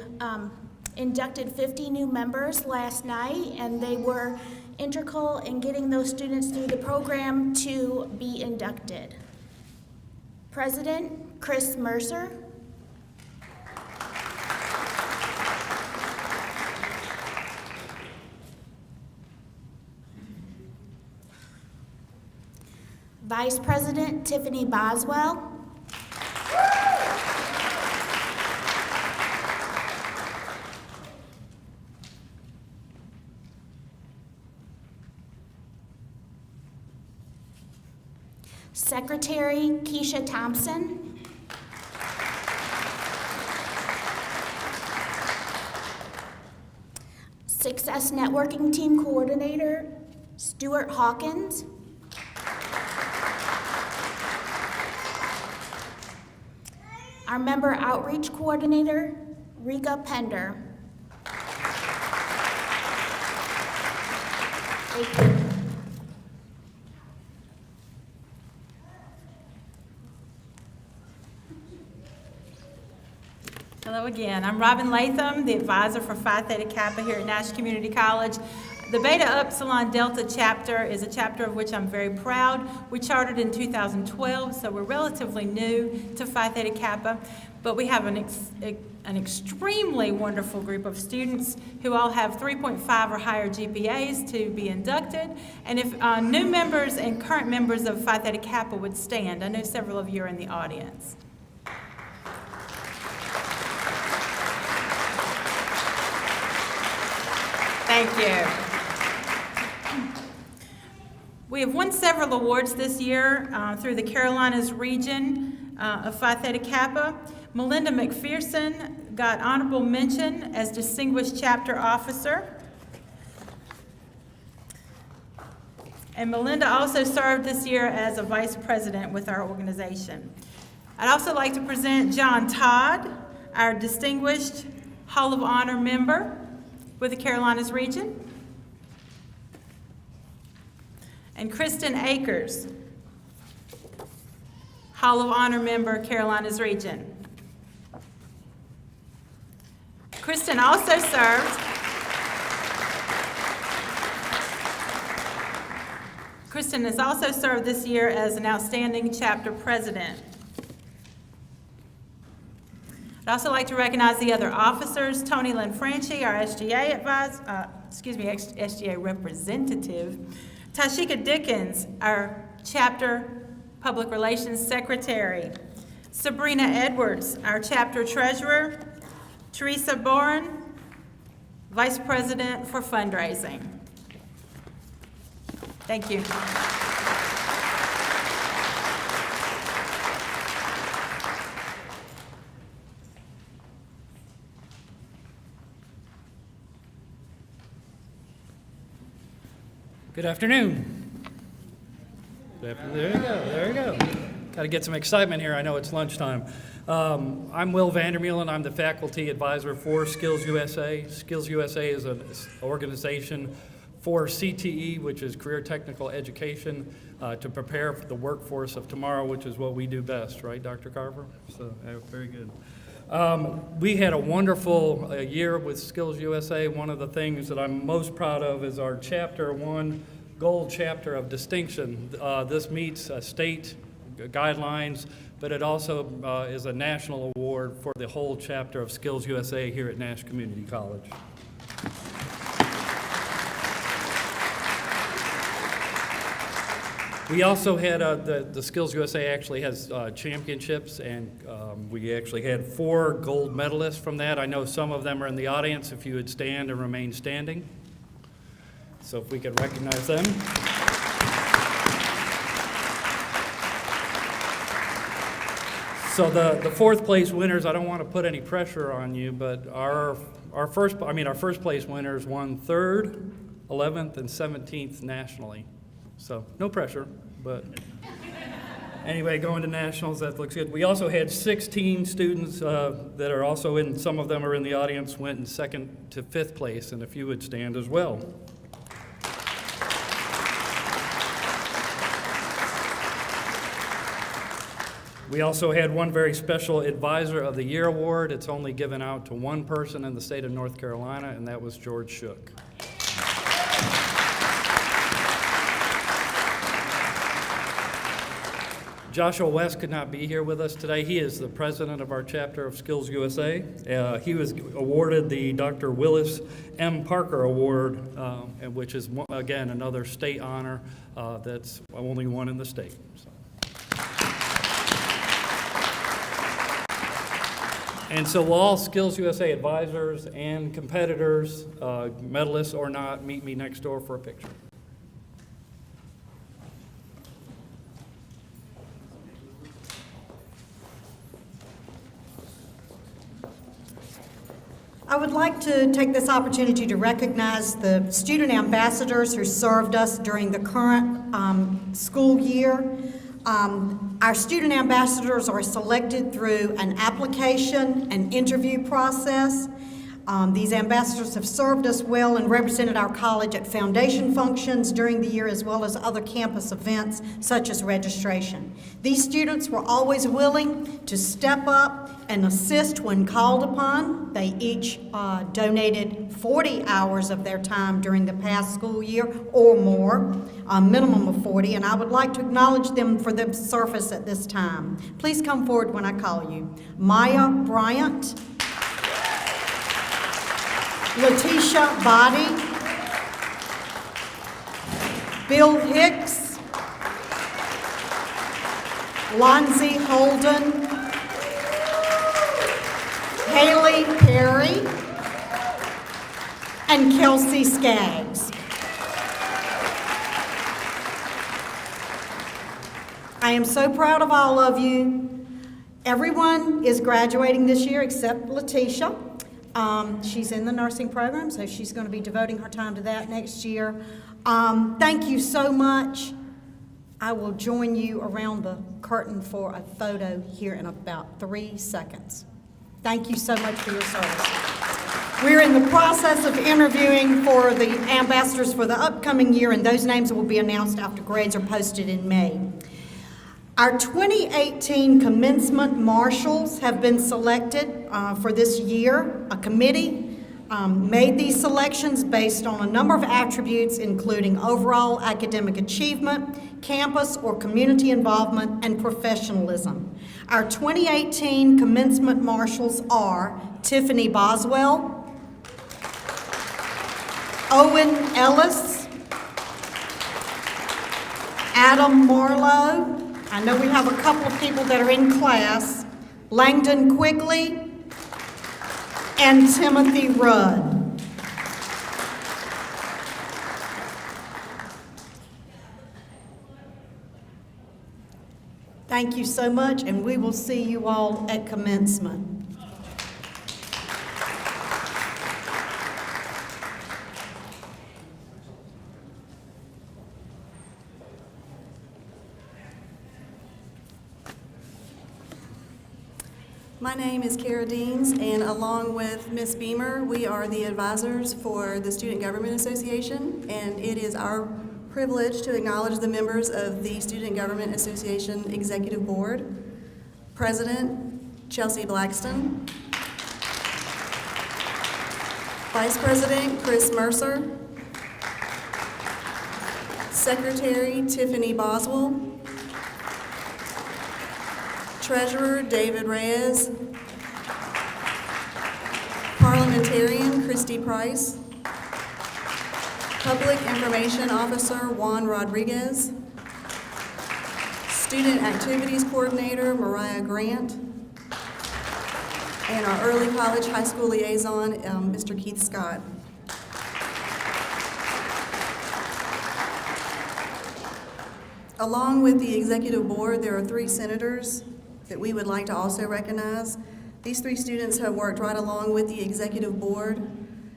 inducted 50 new members last night, and they were integral in getting those students through the program to be inducted. President Chris Mercer. Vice President Tiffany Boswell. Secretary Keisha Thompson. Success Networking Team Coordinator Stuart Hawkins. Our Member Outreach Coordinator, Rika Pender. Thank you. Hello again. I'm Robin Latham, the advisor for Phi Theta Kappa here at Nash Community College. The Beta Epsilon Delta chapter is a chapter of which I'm very proud. We chartered in 2012, so we're relatively new to Phi Theta Kappa, but we have an extremely wonderful group of students who all have 3.5 or higher GPAs to be inducted. And if new members and current members of Phi Theta Kappa would stand, I know several of you are in the audience. Thank you. We have won several awards this year through the Carolinas region of Phi Theta Kappa. Melinda McPherson got honorable mention as Distinguished Chapter Officer. And Melinda also served this year as a Vice President with our organization. I'd also like to present John Todd, our Distinguished Hall of Honor member with the Carolinas region. And Kristen Akers, Hall of Honor member, Carolinas region. Kristen also served Kristen has also served this year as an outstanding chapter president. I'd also like to recognize the other officers, Tony Lanfranchi, our SGA SGA representative, Tashika Dickens, our chapter public relations secretary, Sabrina Edwards, our chapter treasurer, Teresa Boren, vice president for fundraising. Thank you. Good afternoon. There you go. Got to get some excitement here. I know it's lunchtime. I'm Will Vandermeulen. I'm the faculty advisor for Skills USA. Skills USA is an organization for CTE, which is Career Technical Education, to prepare for the workforce of tomorrow, which is what we do best, right, Dr. Carver? So, very good. We had a wonderful year with Skills USA. One of the things that I'm most proud of is our Chapter 1 Gold Chapter of Distinction. This meets state guidelines, but it also is a national award for the whole chapter of Skills USA here at Nash Community College. We also had, the Skillsusa actually has championships, and we actually had 4 gold medalists from that. I know some of them are in the audience. If you would stand and remain standing. So if we could recognize them. So the 4th place winners, I don't want to put any pressure on you, but our first place winners won 3rd, 11th, and 17th nationally. So no pressure, but anyway, going to nationals, that looks good. We also had 16 students that are also in, some of them are in the audience, went in 2nd to 5th place, and if you would stand as well. We also had one very special Advisor of the Year award. It's only given out to one person in the state of North Carolina, and that was George Shook. Joshua West could not be here with us today. He is the president of our chapter of Skillsusa. He was awarded the Dr. Willis M. Parker Award, which is, again, another state honor that's only one in the state. So. And so will all Skillsusa advisors and competitors, medalists or not, meet me next door for a picture. I would like to take this opportunity to recognize the student ambassadors who served us during the current school year. Our student ambassadors are selected through an application and interview process. These ambassadors have served us well and represented our college at foundation functions during the year, as well as other campus events such as registration. These students were always willing to step up and assist when called upon. They each donated 40 hours of their time during the past school year or more, a minimum of 40, and I would like to acknowledge them for their service at this time. Please come forward when I call you. Maya Bryant, Letitia Body, Bill Hicks, Lonzie Holden, Haley Perry, and Kelsey Skaggs. I am so proud of all of you. Everyone is graduating this year except Letitia. She's in the nursing program, so she's going to be devoting her time to that next year. Thank you so much. I will join you around the curtain for a photo here in about 3 seconds. Thank you so much for your service. We're in the process of interviewing for the ambassadors for the upcoming year, and those names will be announced after grades are posted in May. Our 2018 commencement marshals have been selected for this year. A committee made these selections based on a number of attributes, including overall academic achievement, campus or community involvement, and professionalism. Our 2018 commencement marshals are Tiffany Boswell, Owen Ellis, Adam Marlowe, I know we have a couple of people that are in class, Langdon Quigley, and Timothy Rudd. Thank you so much, and we will see you all at commencement. My name is Kara Deans, and along with Ms. Beamer, we are the advisors for the Student Government Association, and it is our privilege to acknowledge the members of the Student Government Association Executive Board. President Chelsea Blackston, Vice President Chris Mercer, Secretary Tiffany Boswell, Treasurer David Reyes, Parliamentarian Christy Price, Public Information Officer Juan Rodriguez, Student Activities Coordinator, Mariah Grant, and our Early College High School Liaison, Mr. Keith Scott. Along with the Executive Board, there are 3 senators that we would like to also recognize. These 3 students have worked right along with the Executive Board,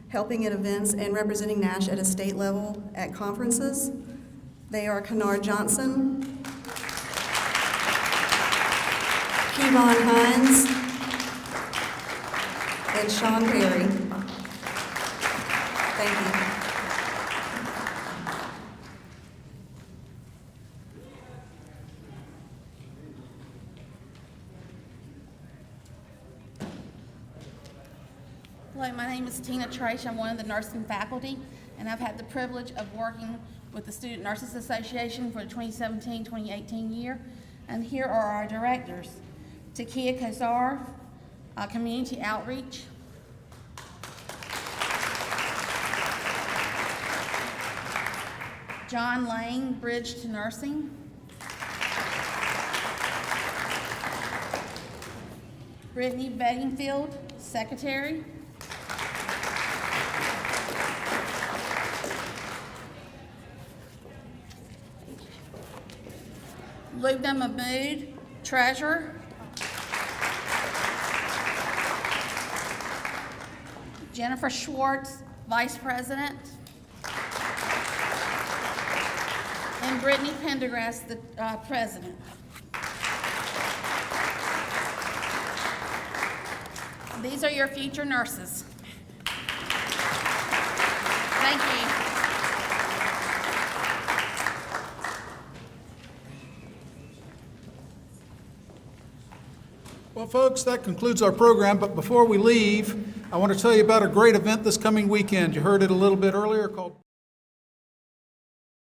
helping at events and representing Nash at a state level at conferences. They are Kennard Johnson, Kevon Hines, and Sean Perry. Thank you. Hello, my name is Tina Trace. I'm one of the nursing faculty, and I've had the privilege of working with the Student Nurses Association for the 2017-2018 year. And here are our directors: Takia Kazar, Community Outreach; John Lane, Bridge to Nursing; Brittany Bedingfield, Secretary; Lubna Mahmood, Treasurer; Jennifer Schwartz, Vice President; and Brittany Pendergrass, the President. These are your future nurses. Thank you. Well, folks, that concludes our program, but before we leave, I want to tell you about a great event this coming weekend. You heard it a little bit earlier, called